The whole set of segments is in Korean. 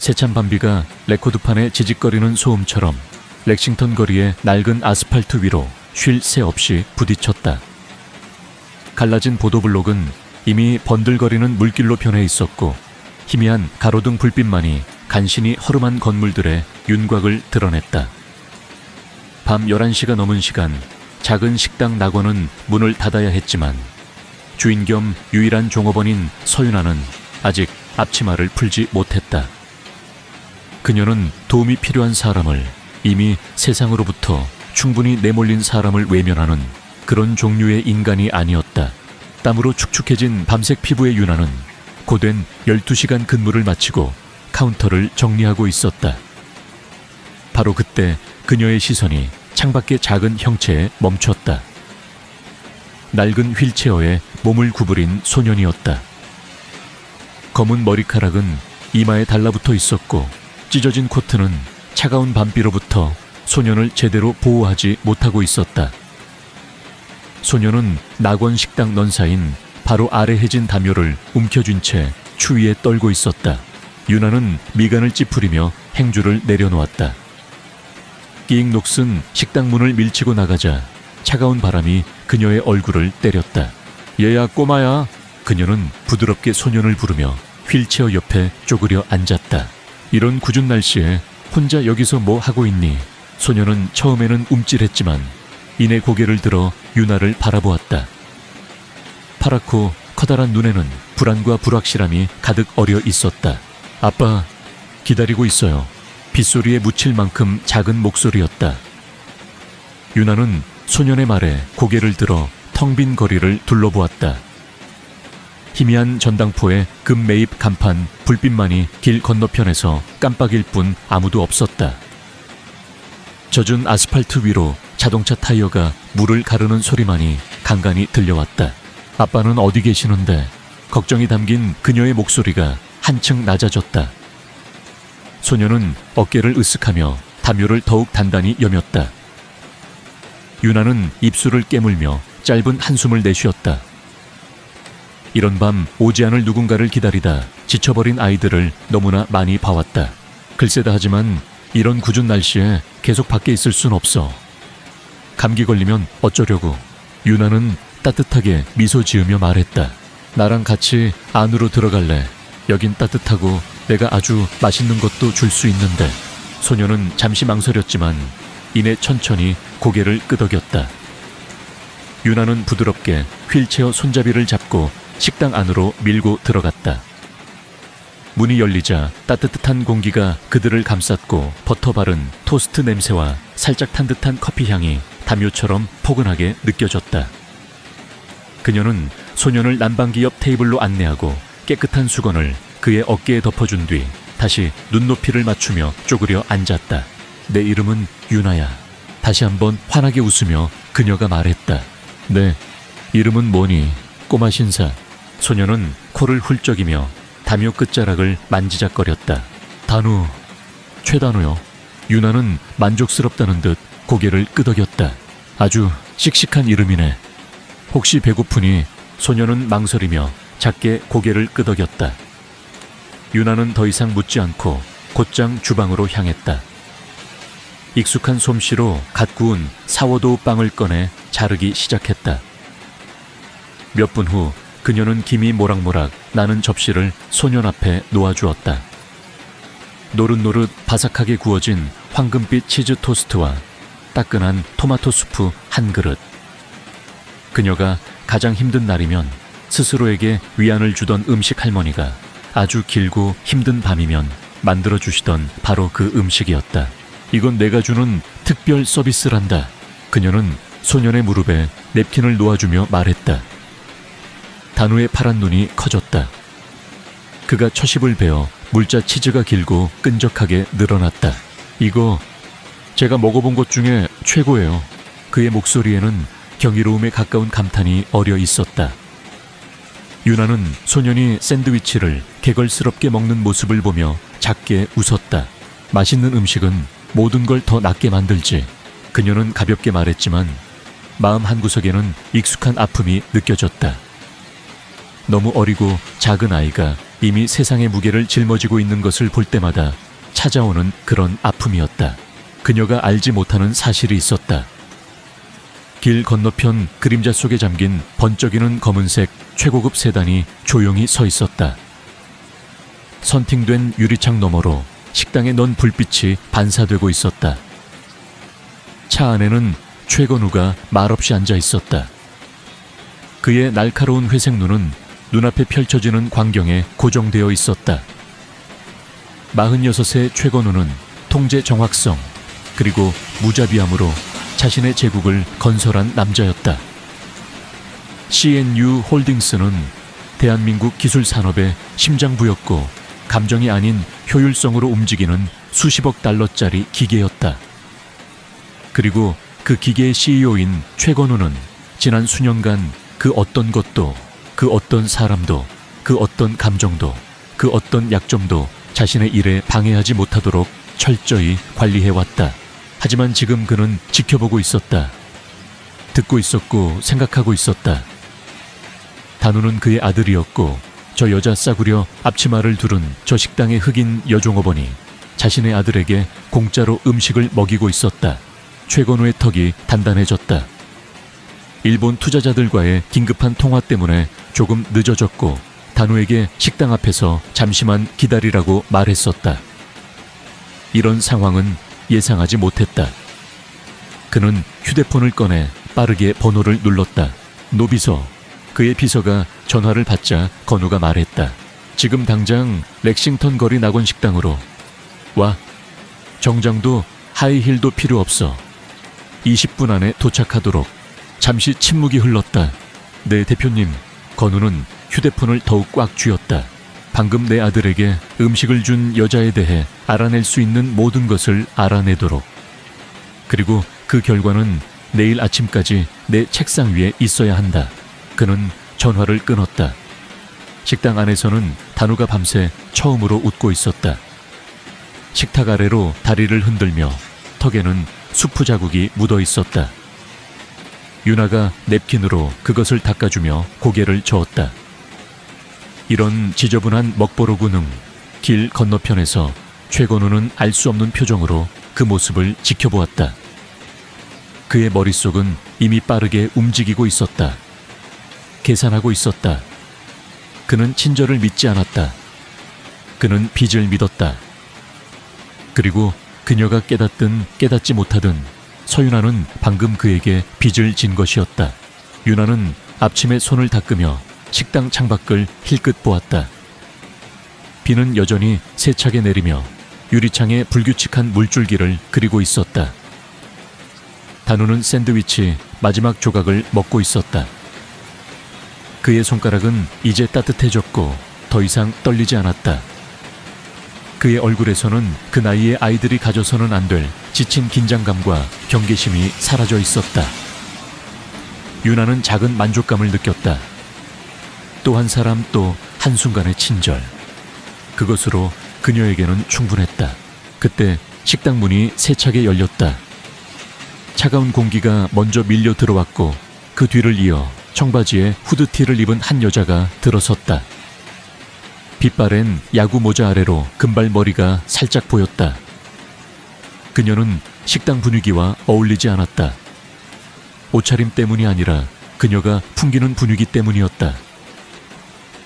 세찬 밤비가 레코드판에 지직거리는 소음처럼 렉싱턴 거리의 낡은 아스팔트 위로 쉴 새 없이 부딪혔다. 갈라진 보도블록은 이미 번들거리는 물길로 변해 있었고 희미한 가로등 불빛만이 간신히 허름한 건물들의 윤곽을 드러냈다. 밤 11시가 넘은 시간, 작은 식당 낙원은 문을 닫아야 했지만 주인 겸 유일한 종업원인 서윤아는 아직 앞치마를 풀지 못했다. 그녀는 도움이 필요한 사람을, 이미 세상으로부터 충분히 내몰린 사람을 외면하는 그런 종류의 인간이 아니었다. 땀으로 축축해진 밤색 피부의 윤아는 고된 12시간 근무를 마치고 카운터를 정리하고 있었다. 바로 그때 그녀의 시선이 창밖의 작은 형체에 멈췄다. 낡은 휠체어에 몸을 구부린 소년이었다. 검은 머리카락은 이마에 달라붙어 있었고 찢어진 코트는 차가운 밤비로부터 소년을 제대로 보호하지 못하고 있었다. 소년은 낙원 식당 넌사인 바로 아래 해진 담요를 움켜쥔 채 추위에 떨고 있었다. 윤아는 미간을 찌푸리며 행주를 내려놓았다. 끼익 녹슨 식당 문을 밀치고 나가자 차가운 바람이 그녀의 얼굴을 때렸다. 얘야 꼬마야. 그녀는 부드럽게 소년을 부르며 휠체어 옆에 쪼그려 앉았다. 이런 궂은 날씨에 혼자 여기서 뭐 하고 있니? 소년은 처음에는 움찔했지만 이내 고개를 들어 윤아를 바라보았다. 파랗고 커다란 눈에는 불안과 불확실함이 가득 어려 있었다. 아빠, 기다리고 있어요. 빗소리에 묻힐 만큼 작은 목소리였다. 윤아는 소년의 말에 고개를 들어 텅 빈 거리를 둘러보았다. 희미한 전당포에 금 매입 간판 불빛만이 길 건너편에서 깜빡일 뿐 아무도 없었다. 젖은 아스팔트 위로 자동차 타이어가 물을 가르는 소리만이 간간히 들려왔다. 아빠는 어디 계시는데? 걱정이 담긴 그녀의 목소리가 한층 낮아졌다. 소녀는 어깨를 으쓱하며 담요를 더욱 단단히 여몄다. 윤아는 입술을 깨물며 짧은 한숨을 내쉬었다. 이런 밤 오지 않을 누군가를 기다리다 지쳐버린 아이들을 너무나 많이 봐왔다. 글쎄다 하지만 이런 궂은 날씨에 계속 밖에 있을 순 없어. 감기 걸리면 어쩌려고. 윤아는 따뜻하게 미소 지으며 말했다. 나랑 같이 안으로 들어갈래. 여긴 따뜻하고 내가 아주 맛있는 것도 줄 수 있는데. 소녀는 잠시 망설였지만 이내 천천히 고개를 끄덕였다. 윤아는 부드럽게 휠체어 손잡이를 잡고 식당 안으로 밀고 들어갔다. 문이 열리자 따뜻한 공기가 그들을 감쌌고 버터 바른 토스트 냄새와 살짝 탄 듯한 커피 향이 담요처럼 포근하게 느껴졌다. 그녀는 소년을 난방기 옆 테이블로 안내하고 깨끗한 수건을 그의 어깨에 덮어준 뒤 다시 눈높이를 맞추며 쪼그려 앉았다. 내 이름은 윤아야. 다시 한번 환하게 웃으며 그녀가 말했다. 네, 이름은 뭐니? 꼬마 신사. 소녀는 코를 훌쩍이며 담요 끝자락을 만지작거렸다. 단우, 최단우요. 윤아는 만족스럽다는 듯 고개를 끄덕였다. 아주 씩씩한 이름이네. 혹시 배고프니? 소녀는 망설이며 작게 고개를 끄덕였다. 윤아는 더 이상 묻지 않고 곧장 주방으로 향했다. 익숙한 솜씨로 갓 구운 사워도우 빵을 꺼내 자르기 시작했다. 몇 분 후 그녀는 김이 모락모락 나는 접시를 소년 앞에 놓아주었다. 노릇노릇 바삭하게 구워진 황금빛 치즈 토스트와 따끈한 토마토 수프 한 그릇. 그녀가 가장 힘든 날이면 스스로에게 위안을 주던 음식 할머니가 아주 길고 힘든 밤이면 만들어주시던 바로 그 음식이었다. 이건 내가 주는 특별 서비스란다. 그녀는 소년의 무릎에 냅킨을 놓아주며 말했다. 단우의 파란 눈이 커졌다. 그가 처십을 베어 물자 치즈가 길고 끈적하게 늘어났다. 이거 제가 먹어본 것 중에 최고예요. 그의 목소리에는 경이로움에 가까운 감탄이 어려 있었다. 윤아는 소년이 샌드위치를 개걸스럽게 먹는 모습을 보며 작게 웃었다. 맛있는 음식은 모든 걸 더 낫게 만들지. 그녀는 가볍게 말했지만 마음 한구석에는 익숙한 아픔이 느껴졌다. 너무 어리고 작은 아이가 이미 세상의 무게를 짊어지고 있는 것을 볼 때마다 찾아오는 그런 아픔이었다. 그녀가 알지 못하는 사실이 있었다. 길 건너편 그림자 속에 잠긴 번쩍이는 검은색 최고급 세단이 조용히 서 있었다. 선팅된 유리창 너머로 식당에 넌 불빛이 반사되고 있었다. 차 안에는 최건우가 말없이 앉아 있었다. 그의 날카로운 회색 눈은 눈앞에 펼쳐지는 광경에 고정되어 있었다. 46의 최건우는 통제 정확성 그리고 무자비함으로 자신의 제국을 건설한 남자였다. CNU 홀딩스는 대한민국 기술 산업의 심장부였고 감정이 아닌 효율성으로 움직이는 수십억 달러짜리 기계였다. 그리고 그 기계의 CEO인 최건우는 지난 수년간 그 어떤 것도, 그 어떤 사람도, 그 어떤 감정도, 그 어떤 약점도 자신의 일에 방해하지 못하도록 철저히 관리해왔다. 하지만 지금 그는 지켜보고 있었다. 듣고 있었고 생각하고 있었다. 단우는 그의 아들이었고 저 여자 싸구려 앞치마를 두른 저 식당의 흑인 여종업원이 자신의 아들에게 공짜로 음식을 먹이고 있었다. 최건우의 턱이 단단해졌다. 일본 투자자들과의 긴급한 통화 때문에 조금 늦어졌고 단우에게 식당 앞에서 잠시만 기다리라고 말했었다. 이런 상황은 예상하지 못했다. 그는 휴대폰을 꺼내 빠르게 번호를 눌렀다. 노비서. 그의 비서가 전화를 받자 건우가 말했다. 지금 당장 렉싱턴 거리 낙원식당으로 와. 정장도 하이힐도 필요 없어. 20분 안에 도착하도록. 잠시 침묵이 흘렀다. 네, 대표님. 건우는 휴대폰을 더욱 꽉 쥐었다. 방금 내 아들에게 음식을 준 여자에 대해 알아낼 수 있는 모든 것을 알아내도록. 그리고 그 결과는 내일 아침까지 내 책상 위에 있어야 한다. 그는 전화를 끊었다. 식당 안에서는 단우가 밤새 처음으로 웃고 있었다. 식탁 아래로 다리를 흔들며 턱에는 수프 자국이 묻어 있었다. 유나가 냅킨으로 그것을 닦아주며 고개를 저었다. 이런 지저분한 먹보로 군응, 길 건너편에서 최건우는 알 수 없는 표정으로 그 모습을 지켜보았다. 그의 머릿속은 이미 빠르게 움직이고 있었다. 계산하고 있었다. 그는 친절을 믿지 않았다. 그는 빚을 믿었다. 그리고 그녀가 깨닫든 깨닫지 못하든 서윤아는 방금 그에게 빚을 진 것이었다. 유나는 앞침에 손을 닦으며 식당 창밖을 힐끗 보았다. 비는 여전히 세차게 내리며 유리창에 불규칙한 물줄기를 그리고 있었다. 단우는 샌드위치 마지막 조각을 먹고 있었다. 그의 손가락은 이제 따뜻해졌고 더 이상 떨리지 않았다. 그의 얼굴에서는 그 나이의 아이들이 가져서는 안 될 지친 긴장감과 경계심이 사라져 있었다. 유나는 작은 만족감을 느꼈다. 또 한 사람, 또 한순간의 친절. 그것으로 그녀에게는 충분했다. 그때 식당 문이 세차게 열렸다. 차가운 공기가 먼저 밀려 들어왔고 그 뒤를 이어 청바지에 후드티를 입은 한 여자가 들어섰다. 빗발엔 야구 모자 아래로 금발머리가 살짝 보였다. 그녀는 식당 분위기와 어울리지 않았다. 옷차림 때문이 아니라 그녀가 풍기는 분위기 때문이었다.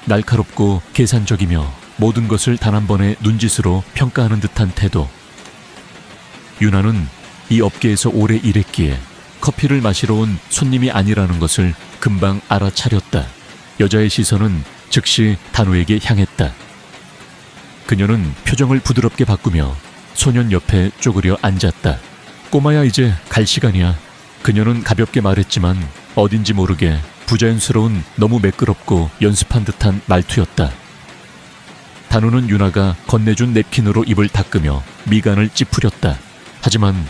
날카롭고 계산적이며 모든 것을 단 한 번의 눈짓으로 평가하는 듯한 태도. 유나는 이 업계에서 오래 일했기에 커피를 마시러 온 손님이 아니라는 것을 금방 알아차렸다. 여자의 시선은 즉시 단우에게 향했다. 그녀는 표정을 부드럽게 바꾸며 소년 옆에 쪼그려 앉았다. 꼬마야, 이제 갈 시간이야. 그녀는 가볍게 말했지만 어딘지 모르게 부자연스러운, 너무 매끄럽고 연습한 듯한 말투였다. 단우는 유나가 건네준 냅킨으로 입을 닦으며 미간을 찌푸렸다. 하지만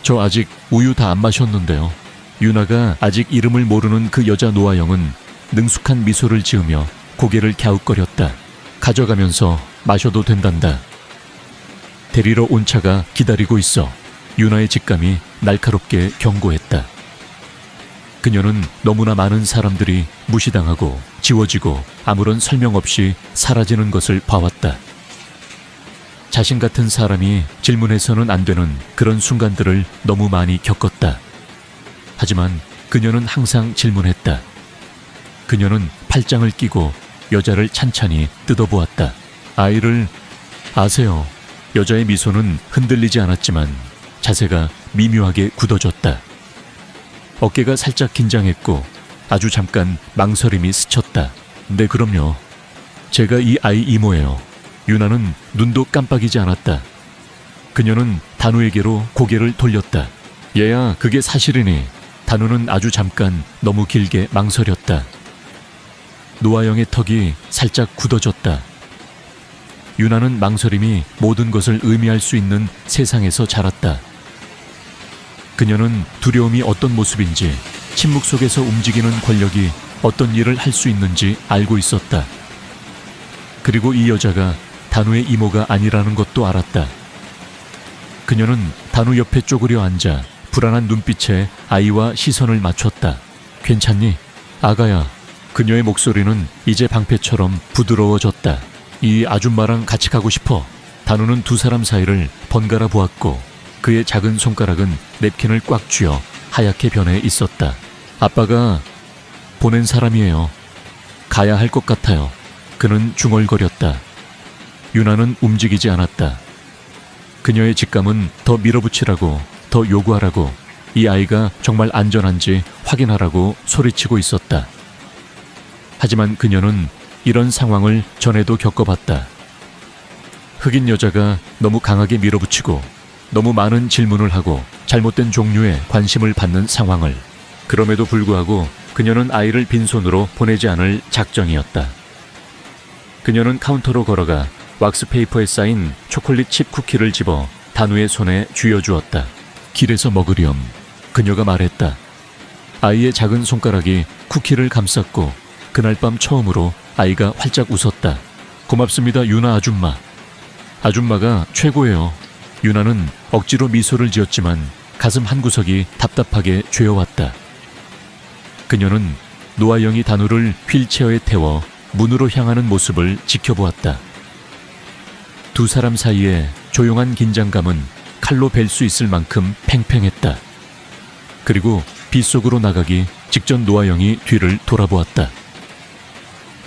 저 아직 우유 다 안 마셨는데요. 유나가 아직 이름을 모르는 그 여자 노아영은 능숙한 미소를 지으며 고개를 갸웃거렸다. 가져가면서 마셔도 된단다. 데리러 온 차가 기다리고 있어. 유나의 직감이 날카롭게 경고했다. 그녀는 너무나 많은 사람들이 무시당하고 지워지고 아무런 설명 없이 사라지는 것을 봐왔다. 자신 같은 사람이 질문해서는 안 되는 그런 순간들을 너무 많이 겪었다. 하지만 그녀는 항상 질문했다. 그녀는 팔짱을 끼고 여자를 찬찬히 뜯어보았다. 아이를 아세요? 여자의 미소는 흔들리지 않았지만 자세가 미묘하게 굳어졌다. 어깨가 살짝 긴장했고 아주 잠깐 망설임이 스쳤다. 네, 그럼요. 제가 이 아이 이모예요. 유나는 눈도 깜빡이지 않았다. 그녀는 단우에게로 고개를 돌렸다. 얘야, 그게 사실이니? 단우는 아주 잠깐 너무 길게 망설였다. 노아영의 턱이 살짝 굳어졌다. 유나는 망설임이 모든 것을 의미할 수 있는 세상에서 자랐다. 그녀는 두려움이 어떤 모습인지, 침묵 속에서 움직이는 권력이 어떤 일을 할 수 있는지 알고 있었다. 그리고 이 여자가 단우의 이모가 아니라는 것도 알았다. 그녀는 단우 옆에 쪼그려 앉아 불안한 눈빛에 아이와 시선을 맞췄다. 괜찮니? 아가야. 그녀의 목소리는 이제 방패처럼 부드러워졌다. 이 아줌마랑 같이 가고 싶어. 단우는 두 사람 사이를 번갈아 보았고 그의 작은 손가락은 냅킨을 꽉 쥐어 하얗게 변해 있었다. 아빠가 보낸 사람이에요. 가야 할 것 같아요. 그는 중얼거렸다. 유나는 움직이지 않았다. 그녀의 직감은 더 밀어붙이라고, 더 요구하라고, 이 아이가 정말 안전한지 확인하라고 소리치고 있었다. 하지만 그녀는 이런 상황을 전에도 겪어봤다. 흑인 여자가 너무 강하게 밀어붙이고 너무 많은 질문을 하고 잘못된 종류의 관심을 받는 상황을. 그럼에도 불구하고 그녀는 아이를 빈손으로 보내지 않을 작정이었다. 그녀는 카운터로 걸어가 왁스페이퍼에 쌓인 초콜릿 칩 쿠키를 집어 단우의 손에 쥐어주었다. 길에서 먹으렴. 그녀가 말했다. 아이의 작은 손가락이 쿠키를 감쌌고 그날 밤 처음으로 아이가 활짝 웃었다. 고맙습니다, 유나 아줌마. 아줌마가 최고예요. 유나는 억지로 미소를 지었지만 가슴 한구석이 답답하게 죄어왔다. 그녀는 노아영이 단우를 휠체어에 태워 문으로 향하는 모습을 지켜보았다. 두 사람 사이에 조용한 긴장감은 칼로 벨 수 있을 만큼 팽팽했다. 그리고 빗속으로 나가기 직전 노아영이 뒤를 돌아보았다.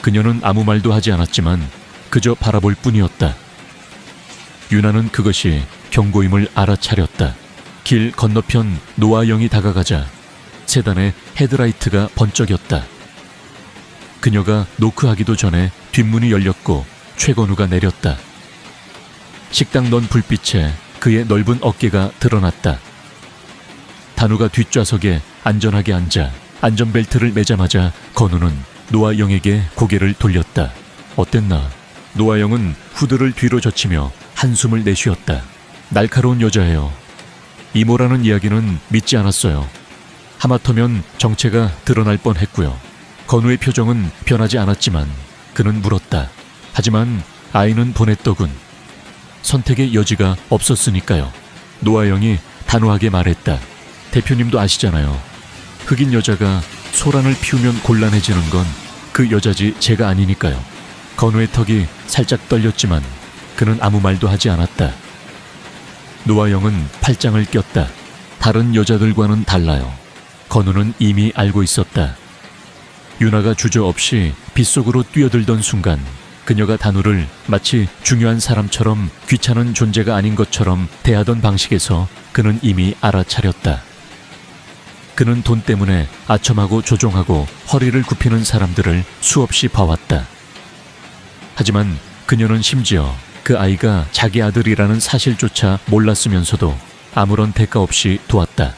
그녀는 아무 말도 하지 않았지만 그저 바라볼 뿐이었다. 유나는 그것이 경고임을 알아차렸다. 길 건너편 노아영이 다가가자 세단의 헤드라이트가 번쩍였다. 그녀가 노크하기도 전에 뒷문이 열렸고 최건우가 내렸다. 식당 넌 불빛에 그의 넓은 어깨가 드러났다. 단우가 뒷좌석에 안전하게 앉아 안전벨트를 매자마자 건우는 노아영에게 고개를 돌렸다. 어땠나? 노아영은 후드를 뒤로 젖히며 한숨을 내쉬었다. 날카로운 여자예요. 이모라는 이야기는 믿지 않았어요. 하마터면 정체가 드러날 뻔했고요. 건우의 표정은 변하지 않았지만 그는 물었다. 하지만 아이는 보냈더군. 선택의 여지가 없었으니까요. 노아영이 단호하게 말했다. 대표님도 아시잖아요. 흑인 여자가 소란을 피우면 곤란해지는 건 그 여자지 제가 아니니까요. 건우의 턱이 살짝 떨렸지만 그는 아무 말도 하지 않았다. 노아영은 팔짱을 꼈다. 다른 여자들과는 달라요. 건우는 이미 알고 있었다. 유나가 주저없이 빗속으로 뛰어들던 순간 그녀가 단우를 마치 중요한 사람처럼 귀찮은 존재가 아닌 것처럼 대하던 방식에서 그는 이미 알아차렸다. 그는 돈 때문에 아첨하고 조종하고 허리를 굽히는 사람들을 수없이 봐왔다. 하지만 그녀는 심지어 그 아이가 자기 아들이라는 사실조차 몰랐으면서도 아무런 대가 없이 도왔다.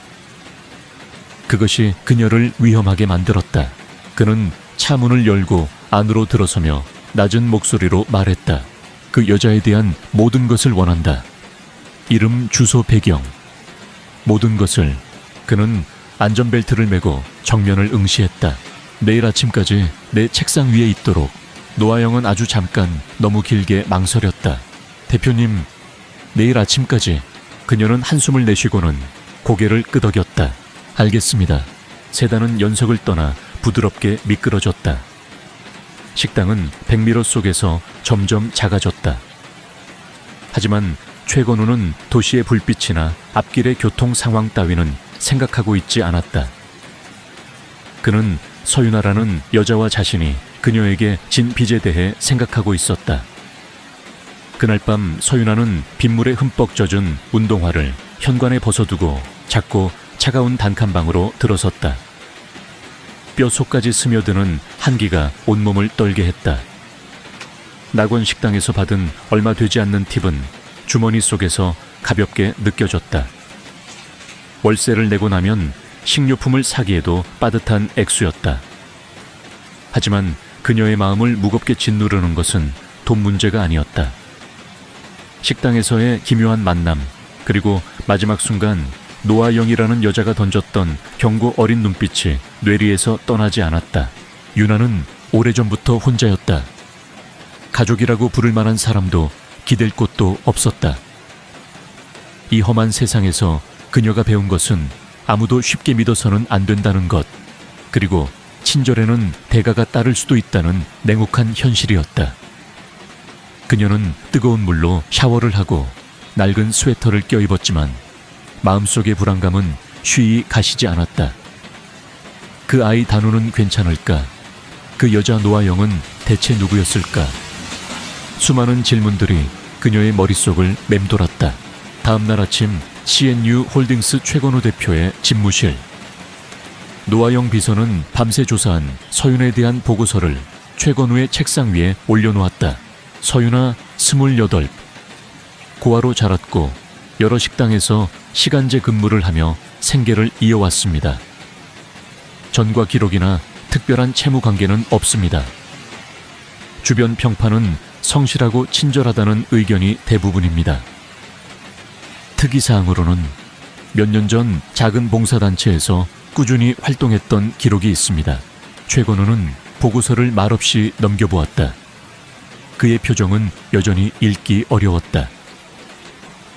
그것이 그녀를 위험하게 만들었다. 그는 차 문을 열고 안으로 들어서며 낮은 목소리로 말했다. 그 여자에 대한 모든 것을 원한다. 이름, 주소, 배경. 모든 것을. 그는 안전벨트를 매고 정면을 응시했다. 내일 아침까지 내 책상 위에 있도록. 노아영은 아주 잠깐 너무 길게 망설였다. 대표님, 내일 아침까지. 그녀는 한숨을 내쉬고는 고개를 끄덕였다. 알겠습니다. 세단은 연석을 떠나 부드럽게 미끄러졌다. 식당은 백미러 속에서 점점 작아졌다. 하지만 최건우는 도시의 불빛이나 앞길의 교통 상황 따위는 생각하고 있지 않았다. 그는 서윤아라는 여자와 자신이 그녀에게 진 빚에 대해 생각하고 있었다. 그날 밤 서윤아는 빗물에 흠뻑 젖은 운동화를 현관에 벗어두고 작고 차가운 단칸방으로 들어섰다. 뼛속까지 스며드는 한기가 온몸을 떨게 했다. 낙원 식당에서 받은 얼마 되지 않는 팁은 주머니 속에서 가볍게 느껴졌다. 월세를 내고 나면 식료품을 사기에도 빠듯한 액수였다. 하지만 그녀의 마음을 무겁게 짓누르는 것은 돈 문제가 아니었다. 식당에서의 기묘한 만남, 그리고 마지막 순간 노아영이라는 여자가 던졌던 경고 어린 눈빛이 뇌리에서 떠나지 않았다. 유나는 오래전부터 혼자였다. 가족이라고 부를 만한 사람도 기댈 곳도 없었다. 이 험한 세상에서 그녀가 배운 것은 아무도 쉽게 믿어서는 안 된다는 것, 그리고 친절에는 대가가 따를 수도 있다는 냉혹한 현실이었다. 그녀는 뜨거운 물로 샤워를 하고 낡은 스웨터를 껴입었지만 마음속의 불안감은 쉬이 가시지 않았다. 그 아이 단우는 괜찮을까? 그 여자 노아영은 대체 누구였을까? 수많은 질문들이 그녀의 머릿속을 맴돌았다. 다음 날 아침 CNU 홀딩스 최건우 대표의 집무실. 노아영 비서는 밤새 조사한 서윤에 대한 보고서를 최건우의 책상 위에 올려놓았다. 서윤아 28. 고아로 자랐고 여러 식당에서 시간제 근무를 하며 생계를 이어왔습니다. 전과 기록이나 특별한 채무 관계는 없습니다. 주변 평판은 성실하고 친절하다는 의견이 대부분입니다. 특이사항으로는 몇 년 전 작은 봉사단체에서 꾸준히 활동했던 기록이 있습니다. 최건우는 보고서를 말없이 넘겨보았다. 그의 표정은 여전히 읽기 어려웠다.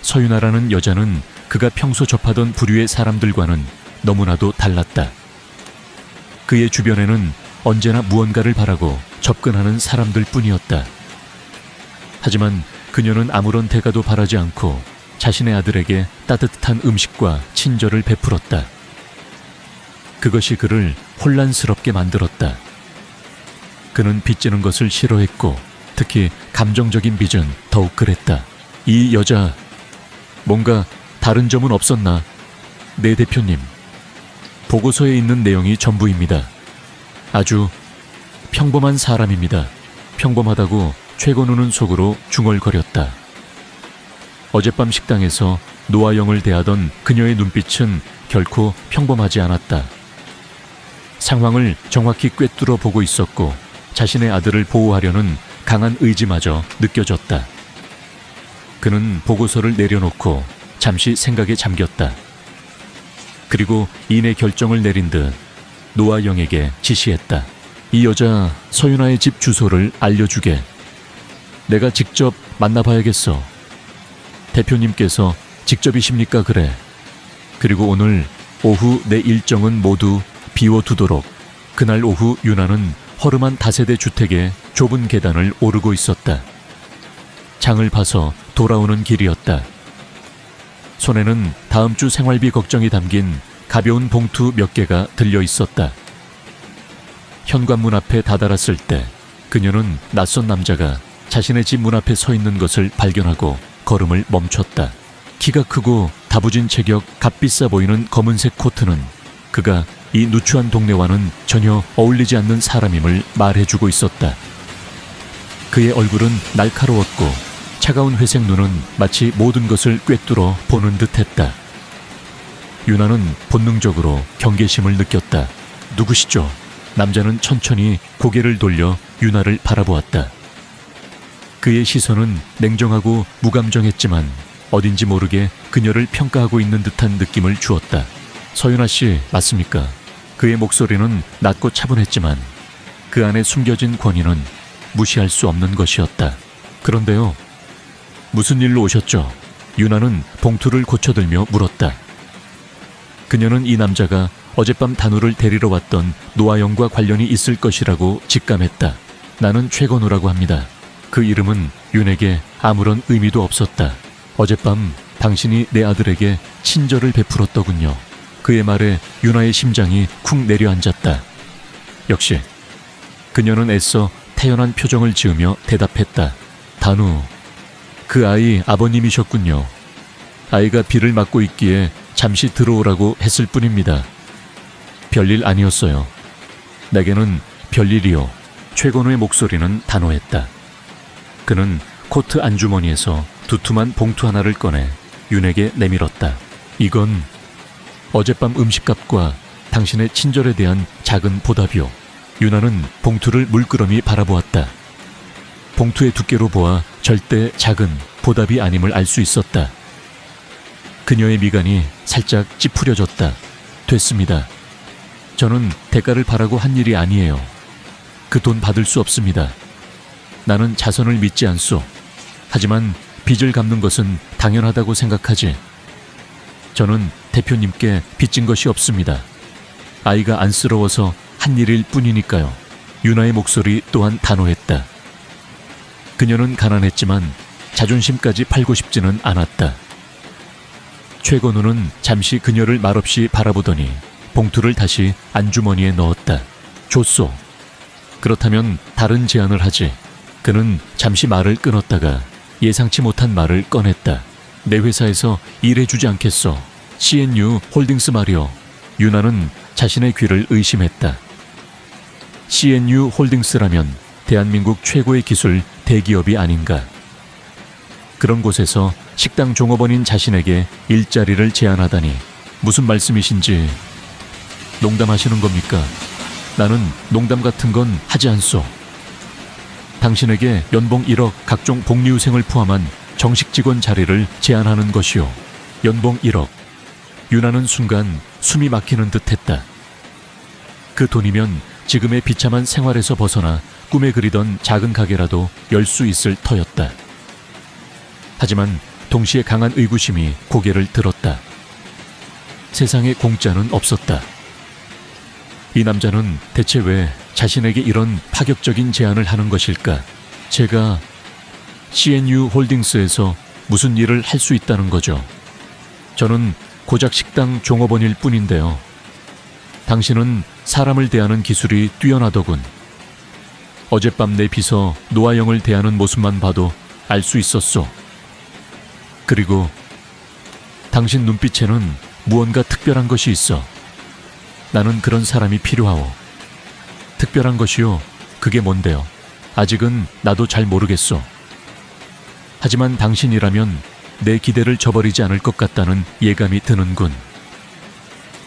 서윤아라는 여자는 그가 평소 접하던 부류의 사람들과는 너무나도 달랐다. 그의 주변에는 언제나 무언가를 바라고 접근하는 사람들 뿐이었다. 하지만 그녀는 아무런 대가도 바라지 않고 자신의 아들에게 따뜻한 음식과 친절을 베풀었다. 그것이 그를 혼란스럽게 만들었다. 그는 빚지는 것을 싫어했고 특히 감정적인 빚은 더욱 그랬다. 이 여자, 뭔가 다른 점은 없었나? 네 대표님, 보고서에 있는 내용이 전부입니다. 아주 평범한 사람입니다. 평범하다고 최건우는 속으로 중얼거렸다. 어젯밤 식당에서 노아영을 대하던 그녀의 눈빛은 결코 평범하지 않았다. 상황을 정확히 꿰뚫어 보고 있었고 자신의 아들을 보호하려는 강한 의지마저 느껴졌다. 그는 보고서를 내려놓고 잠시 생각에 잠겼다. 그리고 이내 결정을 내린 듯 노아영에게 지시했다. 이 여자 서윤아의 집 주소를 알려주게. 내가 직접 만나봐야겠어. 대표님께서 직접이십니까? 그래. 그리고 오늘 오후 내 일정은 모두 비워두도록. 그날 오후 유나는 허름한 다세대 주택의 좁은 계단을 오르고 있었다. 장을 봐서 돌아오는 길이었다. 손에는 다음 주 생활비 걱정이 담긴 가벼운 봉투 몇 개가 들려 있었다. 현관문 앞에 다다랐을 때 그녀는 낯선 남자가 자신의 집 문 앞에 서 있는 것을 발견하고 걸음을 멈췄다. 키가 크고 다부진 체격, 값비싸 보이는 검은색 코트는 그가 이 누추한 동네와는 전혀 어울리지 않는 사람임을 말해주고 있었다. 그의 얼굴은 날카로웠고 차가운 회색 눈은 마치 모든 것을 꿰뚫어 보는 듯했다. 유나는 본능적으로 경계심을 느꼈다. 누구시죠? 남자는 천천히 고개를 돌려 유나를 바라보았다. 그의 시선은 냉정하고 무감정했지만 어딘지 모르게 그녀를 평가하고 있는 듯한 느낌을 주었다. 서윤아 씨 맞습니까? 그의 목소리는 낮고 차분했지만 그 안에 숨겨진 권위는 무시할 수 없는 것이었다. 그런데요, 무슨 일로 오셨죠? 유나는 봉투를 고쳐들며 물었다. 그녀는 이 남자가 어젯밤 단우를 데리러 왔던 노아영과 관련이 있을 것이라고 직감했다. 나는 최건우라고 합니다. 그 이름은 윤에게 아무런 의미도 없었다. 어젯밤 당신이 내 아들에게 친절을 베풀었더군요. 그의 말에 윤아의 심장이 쿵 내려앉았다. 역시 그녀는 애써 태연한 표정을 지으며 대답했다. 단우, 그 아이 아버님이셨군요. 아이가 비를 맞고 있기에 잠시 들어오라고 했을 뿐입니다. 별일 아니었어요. 내게는 별일이요. 최건우의 목소리는 단호했다. 그는 코트 안주머니에서 두툼한 봉투 하나를 꺼내 윤에게 내밀었다. 이건 어젯밤 음식값과 당신의 친절에 대한 작은 보답이요. 윤아는 봉투를 물끄러미 바라보았다. 봉투의 두께로 보아 절대 작은 보답이 아님을 알 수 있었다. 그녀의 미간이 살짝 찌푸려졌다. 됐습니다. 저는 대가를 바라고 한 일이 아니에요. 그 돈 받을 수 없습니다. 나는 자선을 믿지 않소. 하지만 빚을 갚는 것은 당연하다고 생각하지. 저는 대표님께 빚진 것이 없습니다. 아이가 안쓰러워서 한 일일 뿐이니까요. 윤아의 목소리 또한 단호했다. 그녀는 가난했지만 자존심까지 팔고 싶지는 않았다. 최건우는 잠시 그녀를 말없이 바라보더니 봉투를 다시 안주머니에 넣었다. 줬소. 그렇다면 다른 제안을 하지. 그는 잠시 말을 끊었다가 예상치 못한 말을 꺼냈다. 내 회사에서 일해주지 않겠소. CNU 홀딩스 말이요. 윤아는 자신의 귀를 의심했다. CNU 홀딩스라면 대한민국 최고의 기술 대기업이 아닌가. 그런 곳에서 식당 종업원인 자신에게 일자리를 제안하다니 무슨 말씀이신지. 농담하시는 겁니까? 나는 농담 같은 건 하지 않소. 당신에게 연봉 1억 각종 복리후생을 포함한 정식 직원 자리를 제안하는 것이요. 연봉 1억. 윤아는 순간 숨이 막히는 듯 했다. 그 돈이면 지금의 비참한 생활에서 벗어나 꿈에 그리던 작은 가게라도 열 수 있을 터였다. 하지만 동시에 강한 의구심이 고개를 들었다. 세상에 공짜는 없었다. 이 남자는 대체 왜 자신에게 이런 파격적인 제안을 하는 것일까? 제가 CNU 홀딩스에서 무슨 일을 할 수 있다는 거죠. 저는 고작 식당 종업원일 뿐인데요. 당신은 사람을 대하는 기술이 뛰어나더군. 어젯밤 내 비서 노아영을 대하는 모습만 봐도 알 수 있었소. 그리고 당신 눈빛에는 무언가 특별한 것이 있어. 나는 그런 사람이 필요하오. 특별한 것이요. 그게 뭔데요? 아직은 나도 잘 모르겠소. 하지만 당신이라면 내 기대를 저버리지 않을 것 같다는 예감이 드는군.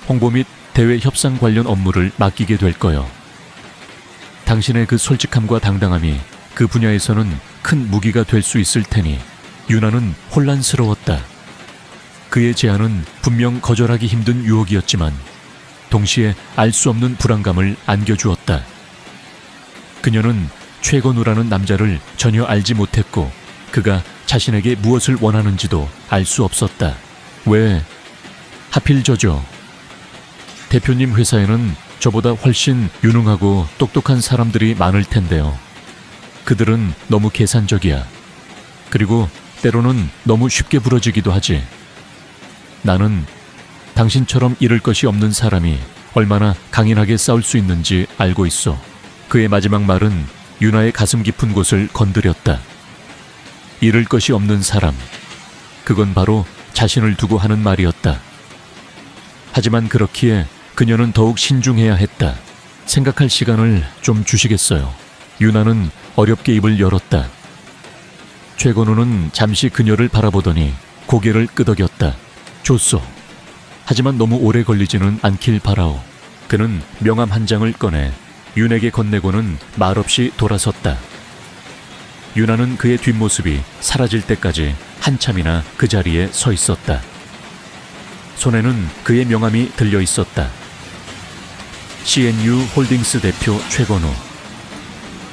홍보 및 대외 협상 관련 업무를 맡기게 될 거요. 당신의 그 솔직함과 당당함이 그 분야에서는 큰 무기가 될 수 있을 테니. 윤아는 혼란스러웠다. 그의 제안은 분명 거절하기 힘든 유혹이었지만 동시에 알 수 없는 불안감을 안겨주었다. 그녀는 최건우라는 남자를 전혀 알지 못했고 그가 자신에게 무엇을 원하는지도 알 수 없었다. 왜 하필 저죠? 대표님 회사에는 저보다 훨씬 유능하고 똑똑한 사람들이 많을 텐데요. 그들은 너무 계산적이야. 그리고 때로는 너무 쉽게 부러지기도 하지. 나는 당신처럼 잃을 것이 없는 사람이 얼마나 강인하게 싸울 수 있는지 알고 있어. 그의 마지막 말은 윤아의 가슴 깊은 곳을 건드렸다. 잃을 것이 없는 사람. 그건 바로 자신을 두고 하는 말이었다. 하지만 그렇기에 그녀는 더욱 신중해야 했다. 생각할 시간을 좀 주시겠어요. 윤아는 어렵게 입을 열었다. 최건우는 잠시 그녀를 바라보더니 고개를 끄덕였다. 좋소. 하지만 너무 오래 걸리지는 않길 바라오. 그는 명함 한 장을 꺼내 윤에게 건네고는 말없이 돌아섰다. 윤아는 그의 뒷모습이 사라질 때까지 한참이나 그 자리에 서 있었다. 손에는 그의 명함이 들려 있었다. CNU 홀딩스 대표 최건우.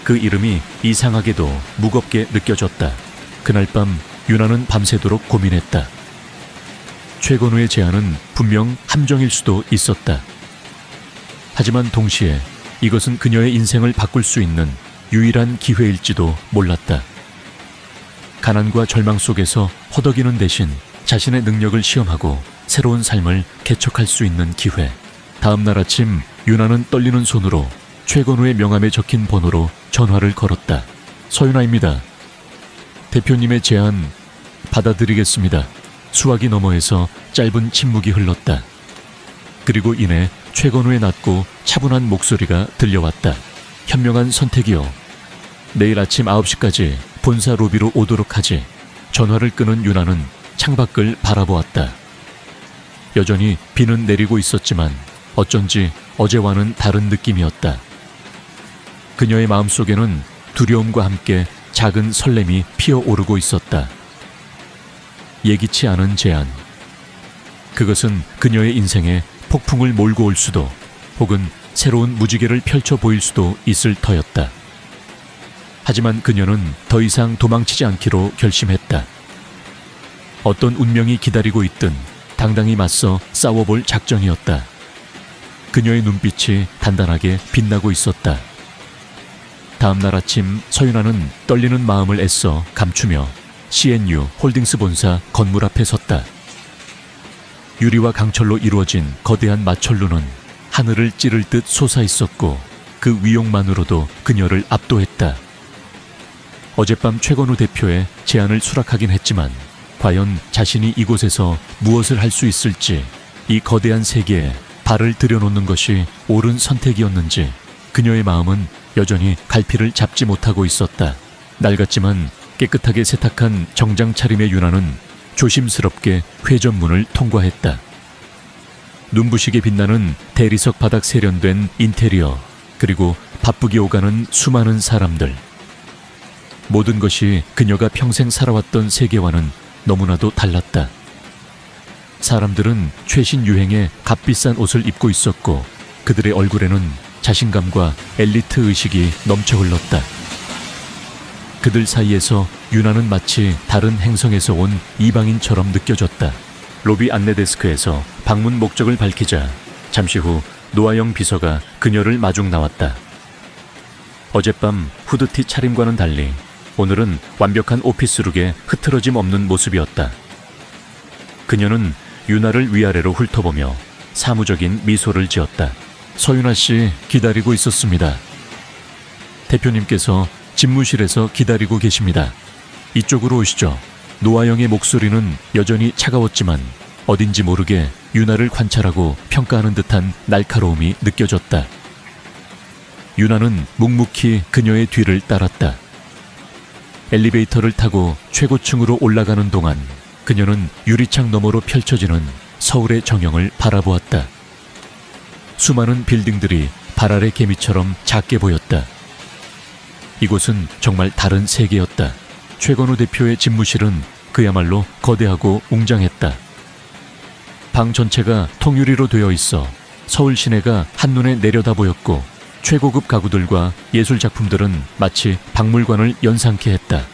그 이름이 이상하게도 무겁게 느껴졌다. 그날 밤 윤아는 밤새도록 고민했다. 최건우의 제안은 분명 함정일 수도 있었다. 하지만 동시에 이것은 그녀의 인생을 바꿀 수 있는 유일한 기회일지도 몰랐다. 가난과 절망 속에서 허덕이는 대신 자신의 능력을 시험하고 새로운 삶을 개척할 수 있는 기회. 다음 날 아침 유나는 떨리는 손으로 최건우의 명함에 적힌 번호로 전화를 걸었다. 서윤아입니다. 대표님의 제안 받아들이겠습니다. 수화기 너머에서 짧은 침묵이 흘렀다. 그리고 이내 최건우의 낮고 차분한 목소리가 들려왔다. 현명한 선택이요. 내일 아침 9시까지 본사 로비로 오도록 하지. 전화를 끊은 유나는 창밖을 바라보았다. 여전히 비는 내리고 있었지만 어쩐지 어제와는 다른 느낌이었다. 그녀의 마음속에는 두려움과 함께 작은 설렘이 피어오르고 있었다. 예기치 않은 제안. 그것은 그녀의 인생에 폭풍을 몰고 올 수도 혹은 새로운 무지개를 펼쳐 보일 수도 있을 터였다. 하지만 그녀는 더 이상 도망치지 않기로 결심했다. 어떤 운명이 기다리고 있든 당당히 맞서 싸워볼 작정이었다. 그녀의 눈빛이 단단하게 빛나고 있었다. 다음 날 아침 서윤아는 떨리는 마음을 애써 감추며 CNU 홀딩스 본사 건물 앞에 섰다. 유리와 강철로 이루어진 거대한 마철루는 하늘을 찌를 듯 솟아 있었고 그 위용만으로도 그녀를 압도했다. 어젯밤 최건우 대표의 제안을 수락하긴 했지만 과연 자신이 이곳에서 무엇을 할 수 있을지, 이 거대한 세계에 발을 들여놓는 것이 옳은 선택이었는지 그녀의 마음은 여전히 갈피를 잡지 못하고 있었다. 낡았지만 깨끗하게 세탁한 정장 차림의 유나는 조심스럽게 회전문을 통과했다. 눈부시게 빛나는 대리석 바닥 세련된 인테리어, 그리고 바쁘게 오가는 수많은 사람들. 모든 것이 그녀가 평생 살아왔던 세계와는 너무나도 달랐다. 사람들은 최신 유행의 값비싼 옷을 입고 있었고 그들의 얼굴에는 자신감과 엘리트 의식이 넘쳐 흘렀다. 그들 사이에서 유나는 마치 다른 행성에서 온 이방인처럼 느껴졌다. 로비 안내 데스크에서 방문 목적을 밝히자 잠시 후 노아영 비서가 그녀를 마중 나왔다. 어젯밤 후드티 차림과는 달리 오늘은 완벽한 오피스룩에 흐트러짐 없는 모습이었다. 그녀는 유나를 위아래로 훑어보며 사무적인 미소를 지었다. 서윤아 씨 기다리고 있었습니다. 대표님께서 집무실에서 기다리고 계십니다. 이쪽으로 오시죠. 노아영의 목소리는 여전히 차가웠지만 어딘지 모르게 유나를 관찰하고 평가하는 듯한 날카로움이 느껴졌다. 유나는 묵묵히 그녀의 뒤를 따랐다. 엘리베이터를 타고 최고층으로 올라가는 동안 그녀는 유리창 너머로 펼쳐지는 서울의 정형을 바라보았다. 수많은 빌딩들이 발 아래 개미처럼 작게 보였다. 이곳은 정말 다른 세계였다. 최건우 대표의 집무실은 그야말로 거대하고 웅장했다. 방 전체가 통유리로 되어 있어 서울 시내가 한눈에 내려다 보였고 최고급 가구들과 예술작품들은 마치 박물관을 연상케 했다.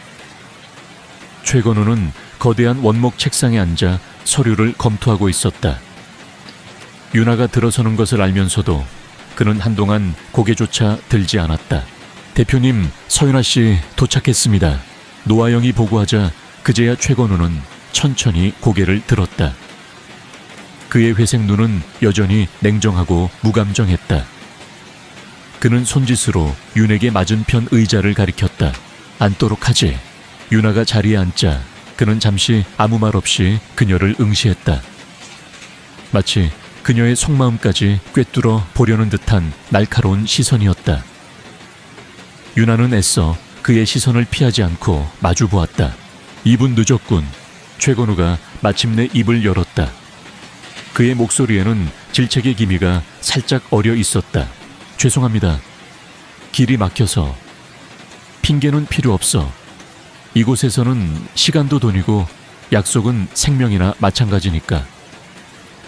최건우는 거대한 원목 책상에 앉아 서류를 검토하고 있었다. 유나가 들어서는 것을 알면서도 그는 한동안 고개조차 들지 않았다. 대표님, 서윤아 씨 도착했습니다. 노아영이 보고하자 그제야 최건우는 천천히 고개를 들었다. 그의 회색 눈은 여전히 냉정하고 무감정했다. 그는 손짓으로 윤에게 맞은편 의자를 가리켰다. 앉도록 하지. 유나가 자리에 앉자 그는 잠시 아무 말 없이 그녀를 응시했다. 마치 그녀의 속마음까지 꿰뚫어 보려는 듯한 날카로운 시선이었다. 유나는 애써 그의 시선을 피하지 않고 마주 보았다. 2분 늦었군. 최건우가 마침내 입을 열었다. 그의 목소리에는 질책의 기미가 살짝 어려 있었다. 죄송합니다. 길이 막혀서. 핑계는 필요 없어. 이곳에서는 시간도 돈이고 약속은 생명이나 마찬가지니까.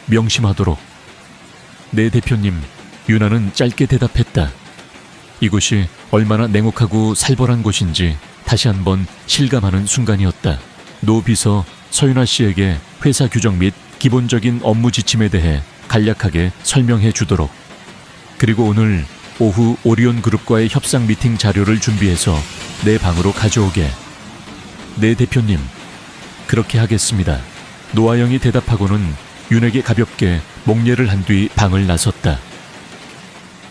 명심하도록. 네, 대표님. 유나는 짧게 대답했다. 이곳이 얼마나 냉혹하고 살벌한 곳인지 다시 한번 실감하는 순간이었다. 노 비서 서윤아 씨에게 회사 규정 및 기본적인 업무 지침에 대해 간략하게 설명해 주도록. 그리고 오늘 오후 오리온 그룹과의 협상 미팅 자료를 준비해서 내 방으로 가져오게. 네, 대표님. 그렇게 하겠습니다. 노아영이 대답하고는 윤에게 가볍게 목례를 한 뒤 방을 나섰다.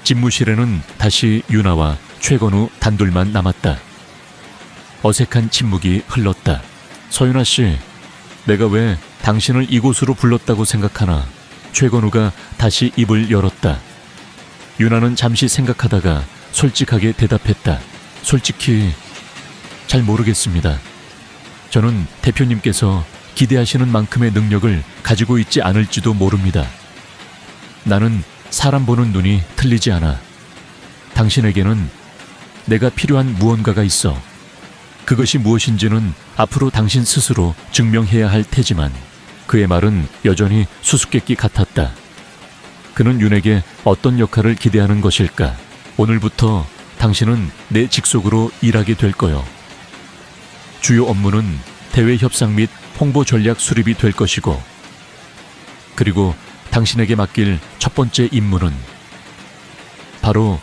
집무실에는 다시 윤아와 최건우 단둘만 남았다. 어색한 침묵이 흘렀다. 서윤아 씨, 내가 왜 당신을 이곳으로 불렀다고 생각하나? 최건우가 다시 입을 열었다. 윤아는 잠시 생각하다가 솔직하게 대답했다. 솔직히 잘 모르겠습니다. 저는 대표님께서 기대하시는 만큼의 능력을 가지고 있지 않을지도 모릅니다. 나는 사람 보는 눈이 틀리지 않아. 당신에게는 내가 필요한 무언가가 있어. 그것이 무엇인지는 앞으로 당신 스스로 증명해야 할 테지만 그의 말은 여전히 수수께끼 같았다. 그는 윤에게 어떤 역할을 기대하는 것일까? 오늘부터 당신은 내 직속으로 일하게 될 거요. 주요 업무는 대외 협상 및 홍보 전략 수립이 될 것이고, 그리고 당신에게 맡길 첫 번째 임무는 바로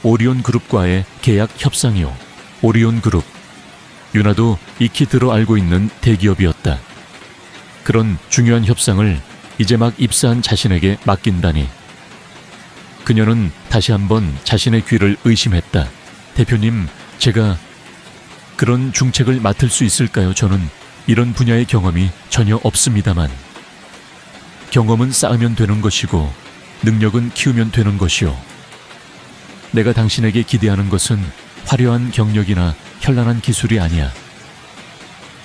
오리온 그룹과의 계약 협상이요. 오리온 그룹. 윤아도 익히 들어 알고 있는 대기업이었다. 그런 중요한 협상을 이제 막 입사한 자신에게 맡긴다니. 그녀는 다시 한번 자신의 귀를 의심했다. 대표님, 제가 그런 중책을 맡을 수 있을까요? 저는 이런 분야의 경험이 전혀 없습니다만. 경험은 쌓으면 되는 것이고 능력은 키우면 되는 것이요. 내가 당신에게 기대하는 것은 화려한 경력이나 현란한 기술이 아니야.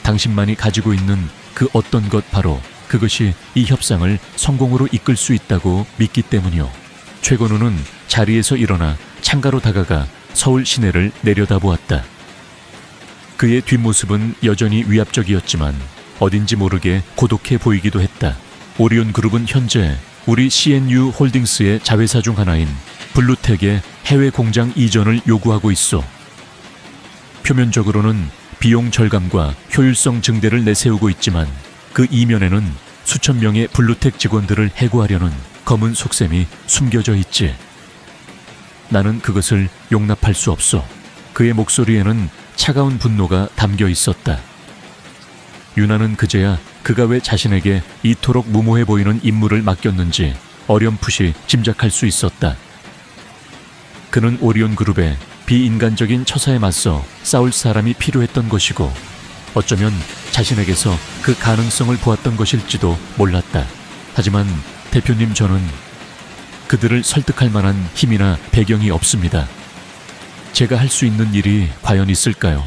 당신만이 가지고 있는 그 어떤 것, 바로 그것이 이 협상을 성공으로 이끌 수 있다고 믿기 때문이요. 최건우는 자리에서 일어나 창가로 다가가 서울 시내를 내려다보았다. 그의 뒷모습은 여전히 위압적이었지만 어딘지 모르게 고독해 보이기도 했다. 오리온 그룹은 현재 우리 CNU 홀딩스의 자회사 중 하나인 블루텍의 해외 공장 이전을 요구하고 있어. 표면적으로는 비용 절감과 효율성 증대를 내세우고 있지만 그 이면에는 수천 명의 블루텍 직원들을 해고하려는 검은 속셈이 숨겨져 있지. 나는 그것을 용납할 수 없어. 그의 목소리에는 차가운 분노가 담겨 있었다. 윤아는 그제야 그가 왜 자신에게 이토록 무모해 보이는 임무를 맡겼는지 어렴풋이 짐작할 수 있었다. 그는 오리온 그룹의 비인간적인 처사에 맞서 싸울 사람이 필요했던 것이고, 어쩌면 자신에게서 그 가능성을 보았던 것일지도 몰랐다. 하지만 대표님, 저는 그들을 설득할 만한 힘이나 배경이 없습니다. 제가 할 수 있는 일이 과연 있을까요?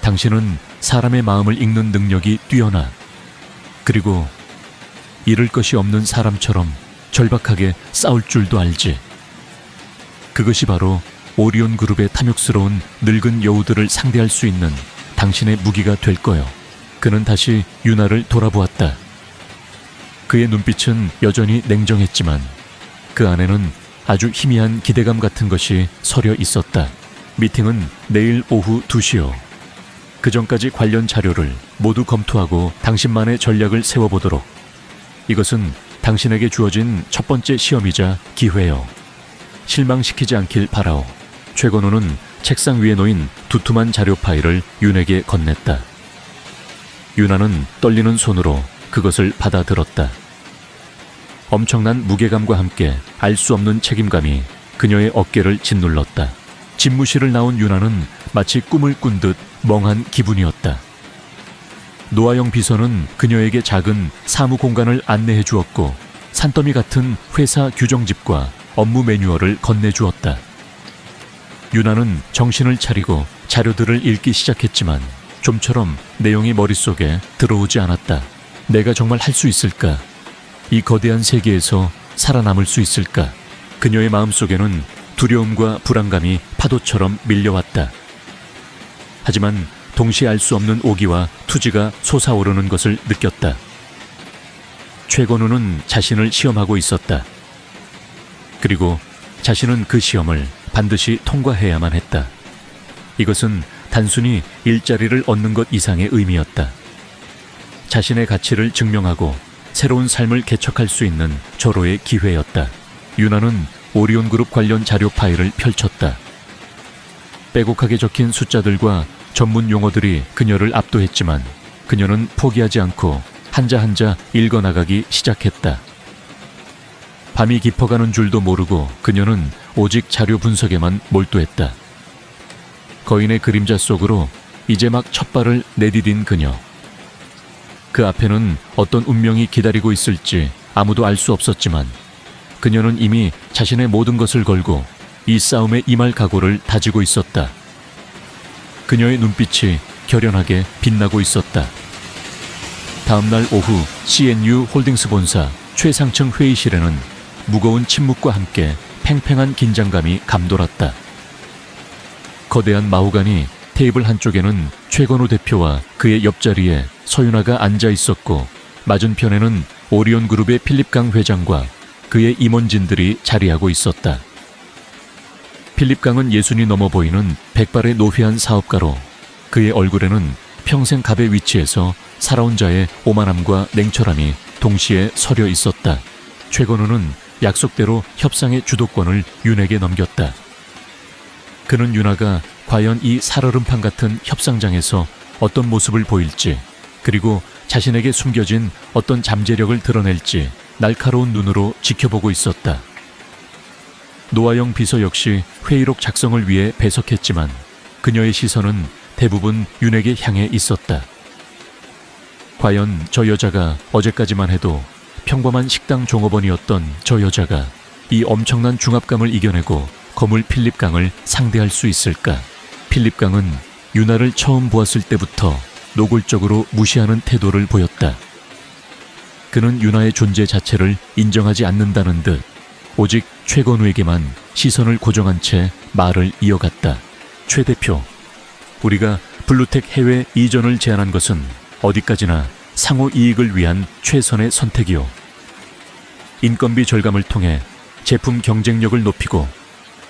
당신은 사람의 마음을 읽는 능력이 뛰어나, 그리고 잃을 것이 없는 사람처럼 절박하게 싸울 줄도 알지. 그것이 바로 오리온 그룹의 탐욕스러운 늙은 여우들을 상대할 수 있는 당신의 무기가 될 거요. 그는 다시 윤아를 돌아보았다. 그의 눈빛은 여전히 냉정했지만 그 안에는 아주 희미한 기대감 같은 것이 서려 있었다. 미팅은 내일 오후 2시요. 그 전까지 관련 자료를 모두 검토하고 당신만의 전략을 세워보도록. 이것은 당신에게 주어진 첫 번째 시험이자 기회요. 실망시키지 않길 바라오. 최건우는 책상 위에 놓인 두툼한 자료 파일을 윤에게 건넸다. 윤아는 떨리는 손으로 그것을 받아들었다. 엄청난 무게감과 함께 알 수 없는 책임감이 그녀의 어깨를 짓눌렀다. 집무실을 나온 윤아는 마치 꿈을 꾼 듯 멍한 기분이었다. 노아영 비서는 그녀에게 작은 사무 공간을 안내해 주었고 산더미 같은 회사 규정집과 업무 매뉴얼을 건네주었다. 윤아는 정신을 차리고 자료들을 읽기 시작했지만 좀처럼 내용이 머릿속에 들어오지 않았다. 내가 정말 할 수 있을까? 이 거대한 세계에서 살아남을 수 있을까? 그녀의 마음속에는 두려움과 불안감이 파도처럼 밀려왔다. 하지만 동시에 알 수 없는 오기와 투지가 솟아오르는 것을 느꼈다. 최건우는 자신을 시험하고 있었다. 그리고 자신은 그 시험을 반드시 통과해야만 했다. 이것은 단순히 일자리를 얻는 것 이상의 의미였다. 자신의 가치를 증명하고 새로운 삶을 개척할 수 있는 절호의 기회였다. 윤아는 오리온그룹 관련 자료 파일을 펼쳤다. 빼곡하게 적힌 숫자들과 전문 용어들이 그녀를 압도했지만 그녀는 포기하지 않고 한자 한자 읽어나가기 시작했다. 밤이 깊어가는 줄도 모르고 그녀는 오직 자료 분석에만 몰두했다. 거인의 그림자 속으로 이제 막 첫 발을 내디딘 그녀. 그 앞에는 어떤 운명이 기다리고 있을지 아무도 알 수 없었지만 그녀는 이미 자신의 모든 것을 걸고 이 싸움에 임할 각오를 다지고 있었다. 그녀의 눈빛이 결연하게 빛나고 있었다. 다음날 오후 CNU 홀딩스 본사 최상층 회의실에는 무거운 침묵과 함께 팽팽한 긴장감이 감돌았다. 거대한 마호가니 테이블 한쪽에는 최건우 대표와 그의 옆자리에 서윤아가 앉아 있었고 맞은편에는 오리온그룹의 필립강 회장과 그의 임원진들이 자리하고 있었다. 필립강은 60이 넘어 보이는 백발의 노회한 사업가로 그의 얼굴에는 평생 갑의 위치에서 살아온 자의 오만함과 냉철함이 동시에 서려 있었다. 최건우는 약속대로 협상의 주도권을 윤에게 넘겼다. 그는 윤아가 과연 이 살얼음판 같은 협상장에서 어떤 모습을 보일지, 그리고 자신에게 숨겨진 어떤 잠재력을 드러낼지 날카로운 눈으로 지켜보고 있었다. 노아영 비서 역시 회의록 작성을 위해 배석했지만 그녀의 시선은 대부분 윤에게 향해 있었다. 과연 저 여자가 어제까지만 해도 평범한 식당 종업원이었던 저 여자가 이 엄청난 중압감을 이겨내고 거물 필립강을 상대할 수 있을까? 필립강은 윤아를 처음 보았을 때부터 노골적으로 무시하는 태도를 보였다. 그는 윤아의 존재 자체를 인정하지 않는다는 듯 오직 최건우에게만 시선을 고정한 채 말을 이어갔다. 최 대표, 우리가 블루텍 해외 이전을 제안한 것은 어디까지나 상호 이익을 위한 최선의 선택이요. 인건비 절감을 통해 제품 경쟁력을 높이고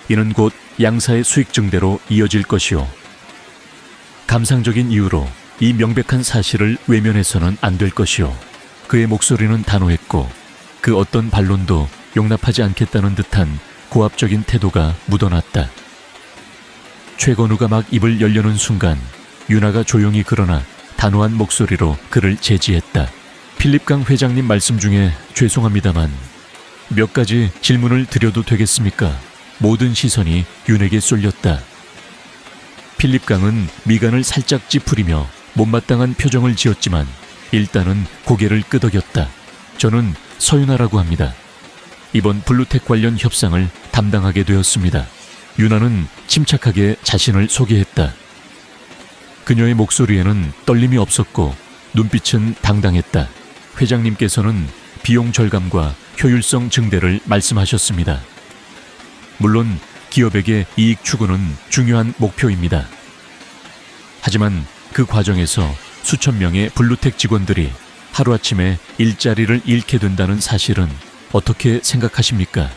이는 곧 양사의 수익 증대로 이어질 것이요. 감상적인 이유로 이 명백한 사실을 외면해서는 안 될 것이요. 그의 목소리는 단호했고 그 어떤 반론도 용납하지 않겠다는 듯한 고압적인 태도가 묻어났다. 최건우가 막 입을 열려는 순간 윤아가 조용히 그러나 단호한 목소리로 그를 제지했다. 필립강 회장님 말씀 중에 죄송합니다만 몇 가지 질문을 드려도 되겠습니까? 모든 시선이 윤에게 쏠렸다. 필립강은 미간을 살짝 찌푸리며 못마땅한 표정을 지었지만 일단은 고개를 끄덕였다. 저는 서윤아라고 합니다. 이번 블루텍 관련 협상을 담당하게 되었습니다. 윤아는 침착하게 자신을 소개했다. 그녀의 목소리에는 떨림이 없었고 눈빛은 당당했다. 회장님께서는 비용 절감과 효율성 증대를 말씀하셨습니다. 물론 기업에게 이익 추구는 중요한 목표입니다. 하지만 그 과정에서 수천 명의 블루텍 직원들이 하루아침에 일자리를 잃게 된다는 사실은 어떻게 생각하십니까?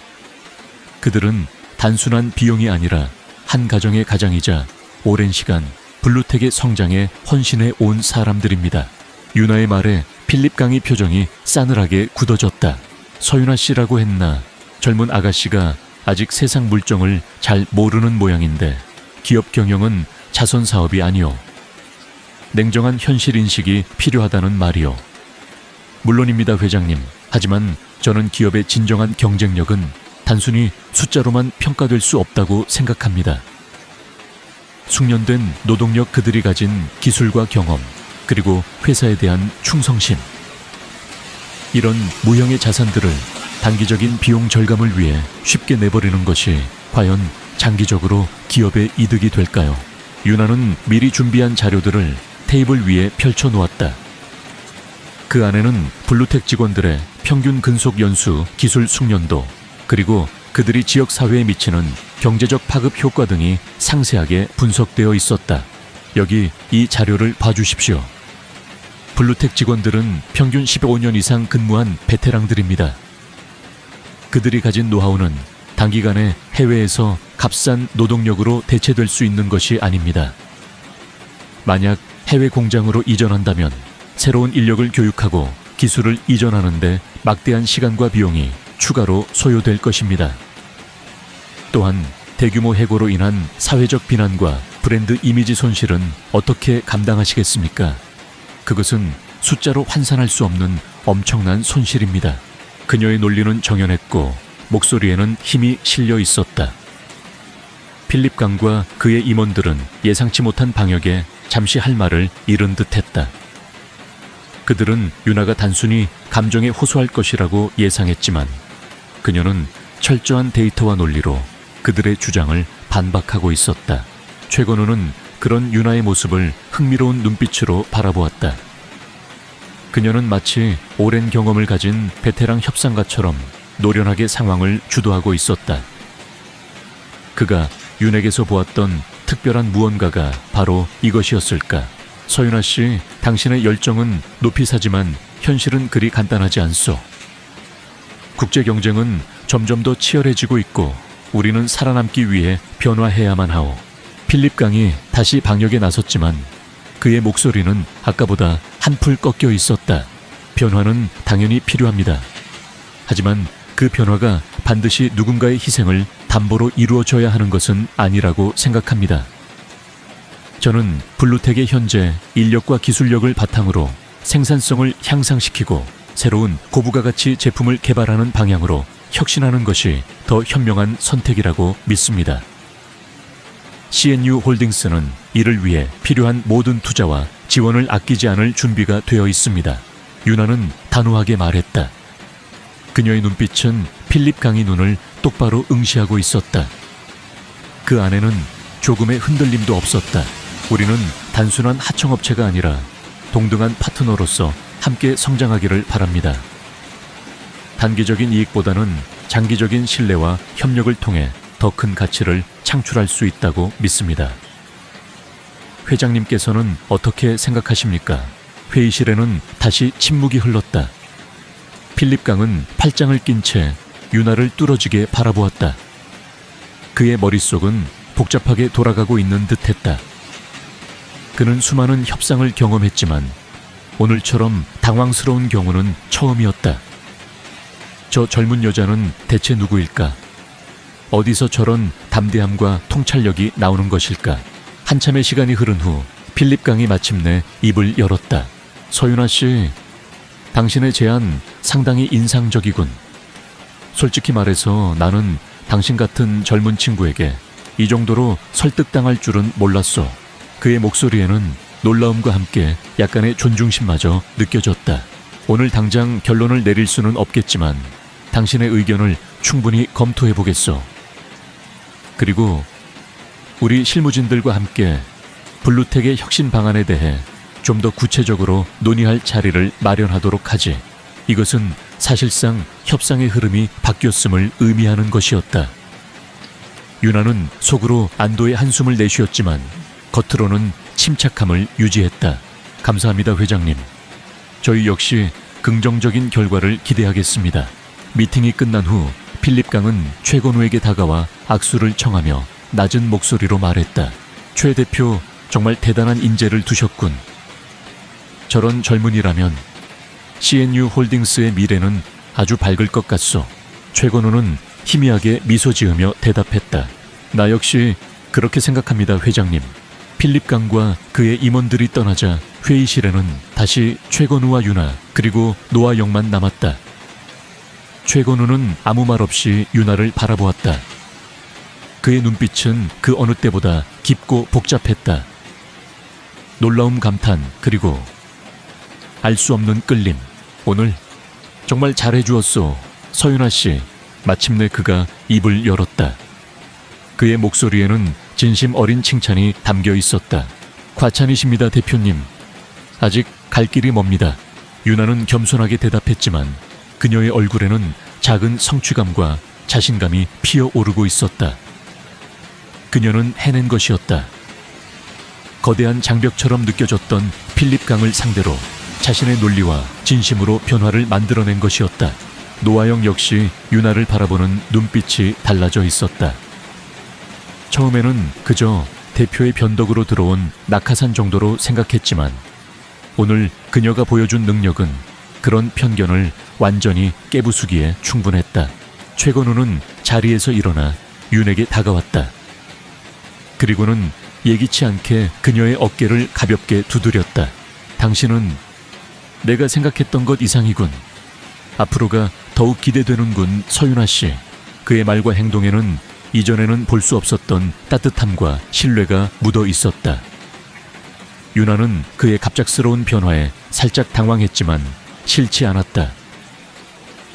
그들은 단순한 비용이 아니라 한 가정의 가장이자 오랜 시간 블루텍의 성장에 헌신해 온 사람들입니다. 윤아의 말에 필립강의 표정이 싸늘하게 굳어졌다. 서윤아 씨라고 했나? 젊은 아가씨가 아직 세상 물정을 잘 모르는 모양인데 기업 경영은 자선 사업이 아니오. 냉정한 현실 인식이 필요하다는 말이오. 물론입니다, 회장님. 하지만 저는 기업의 진정한 경쟁력은 단순히 숫자로만 평가될 수 없다고 생각합니다. 숙련된 노동력 그들이 가진 기술과 경험, 그리고 회사에 대한 충성심. 이런 무형의 자산들을 단기적인 비용 절감을 위해 쉽게 내버리는 것이 과연 장기적으로 기업의 이득이 될까요? 윤아는 미리 준비한 자료들을 테이블 위에 펼쳐 놓았다. 그 안에는 블루텍 직원들의 평균 근속 연수, 기술 숙련도, 그리고 그들이 지역 사회에 미치는 경제적 파급 효과 등이 상세하게 분석되어 있었다. 여기 이 자료를 봐주십시오. 블루텍 직원들은 평균 15년 이상 근무한 베테랑들입니다. 그들이 가진 노하우는 단기간에 해외에서 값싼 노동력으로 대체될 수 있는 것이 아닙니다. 만약 해외 공장으로 이전한다면 새로운 인력을 교육하고 기술을 이전하는데 막대한 시간과 비용이 추가로 소요될 것입니다. 또한 대규모 해고로 인한 사회적 비난과 브랜드 이미지 손실은 어떻게 감당하시겠습니까? 그것은 숫자로 환산할 수 없는 엄청난 손실입니다. 그녀의 논리는 정연했고 목소리에는 힘이 실려 있었다. 필립 강과 그의 임원들은 예상치 못한 방역에 잠시 할 말을 잃은 듯했다. 그들은 유나가 단순히 감정에 호소할 것이라고 예상했지만 그녀는 철저한 데이터와 논리로 그들의 주장을 반박하고 있었다. 최건우는 그런 유나의 모습을 흥미로운 눈빛으로 바라보았다. 그녀는 마치 오랜 경험을 가진 베테랑 협상가처럼 노련하게 상황을 주도하고 있었다. 그가 윤에게서 보았던 특별한 무언가가 바로 이것이었을까? 서윤아 씨, 당신의 열정은 높이 사지만 현실은 그리 간단하지 않소. 국제 경쟁은 점점 더 치열해지고 있고 우리는 살아남기 위해 변화해야만 하오. 필립 강이 다시 방역에 나섰지만 그의 목소리는 아까보다 한풀 꺾여 있었다. 변화는 당연히 필요합니다. 하지만 그 변화가 반드시 누군가의 희생을 담보로 이루어져야 하는 것은 아니라고 생각합니다. 저는 블루텍의 현재 인력과 기술력을 바탕으로 생산성을 향상시키고 새로운 고부가 가치 제품을 개발하는 방향으로 혁신하는 것이 더 현명한 선택이라고 믿습니다. CNU 홀딩스는 이를 위해 필요한 모든 투자와 지원을 아끼지 않을 준비가 되어 있습니다. 유나는 단호하게 말했다. 그녀의 눈빛은 필립 강의 눈을 똑바로 응시하고 있었다. 그 안에는 조금의 흔들림도 없었다. 우리는 단순한 하청업체가 아니라 동등한 파트너로서 함께 성장하기를 바랍니다. 단기적인 이익보다는 장기적인 신뢰와 협력을 통해 더 큰 가치를 창출할 수 있다고 믿습니다. 회장님께서는 어떻게 생각하십니까? 회의실에는 다시 침묵이 흘렀다. 필립 강은 팔짱을 낀 채 유나를 뚫어지게 바라보았다. 그의 머릿속은 복잡하게 돌아가고 있는 듯했다. 그는 수많은 협상을 경험했지만 오늘처럼 당황스러운 경우는 처음이었다. 저 젊은 여자는 대체 누구일까? 어디서 저런 담대함과 통찰력이 나오는 것일까? 한참의 시간이 흐른 후 필립 강이 마침내 입을 열었다. 서윤아 씨, 당신의 제안 상당히 인상적이군. 솔직히 말해서 나는 당신 같은 젊은 친구에게 이 정도로 설득당할 줄은 몰랐어. 그의 목소리에는 놀라움과 함께 약간의 존중심마저 느껴졌다. 오늘 당장 결론을 내릴 수는 없겠지만 당신의 의견을 충분히 검토해보겠어. 그리고 우리 실무진들과 함께 블루텍의 혁신 방안에 대해 좀 더 구체적으로 논의할 자리를 마련하도록 하지. 이것은 사실상 협상의 흐름이 바뀌었음을 의미하는 것이었다. 유나는 속으로 안도의 한숨을 내쉬었지만 겉으로는 침착함을 유지했다. 감사합니다, 회장님. 저희 역시 긍정적인 결과를 기대하겠습니다. 미팅이 끝난 후 필립 강은 최건우에게 다가와 악수를 청하며 낮은 목소리로 말했다. 최 대표, 정말 대단한 인재를 두셨군. 저런 젊은이라면 CNU 홀딩스의 미래는 아주 밝을 것 같소. 최건우는 희미하게 미소 지으며 대답했다. 나 역시 그렇게 생각합니다, 회장님. 필립 강과 그의 임원들이 떠나자 회의실에는 다시 최건우와 유나 그리고 노아영만 남았다. 최건우는 아무 말 없이 유나를 바라보았다. 그의 눈빛은 그 어느 때보다 깊고 복잡했다. 놀라움, 감탄, 그리고 알 수 없는 끌림. 오늘 정말 잘해주었소, 서윤아 씨. 마침내 그가 입을 열었다. 그의 목소리에는 진심 어린 칭찬이 담겨 있었다. 과찬이십니다, 대표님. 아직 갈 길이 멉니다. 유나는 겸손하게 대답했지만 그녀의 얼굴에는 작은 성취감과 자신감이 피어오르고 있었다. 그녀는 해낸 것이었다. 거대한 장벽처럼 느껴졌던 필립 강을 상대로 자신의 논리와 진심으로 변화를 만들어낸 것이었다. 노아영 역시 유나를 바라보는 눈빛이 달라져 있었다. 처음에는 그저 대표의 변덕으로 들어온 낙하산 정도로 생각했지만 오늘 그녀가 보여준 능력은 그런 편견을 완전히 깨부수기에 충분했다. 최건우는 자리에서 일어나 윤에게 다가왔다. 그리고는 예기치 않게 그녀의 어깨를 가볍게 두드렸다. 당신은 내가 생각했던 것 이상이군. 앞으로가 더욱 기대되는군, 서윤아 씨. 그의 말과 행동에는 이전에는 볼 수 없었던 따뜻함과 신뢰가 묻어 있었다. 윤아는 그의 갑작스러운 변화에 살짝 당황했지만 싫지 않았다.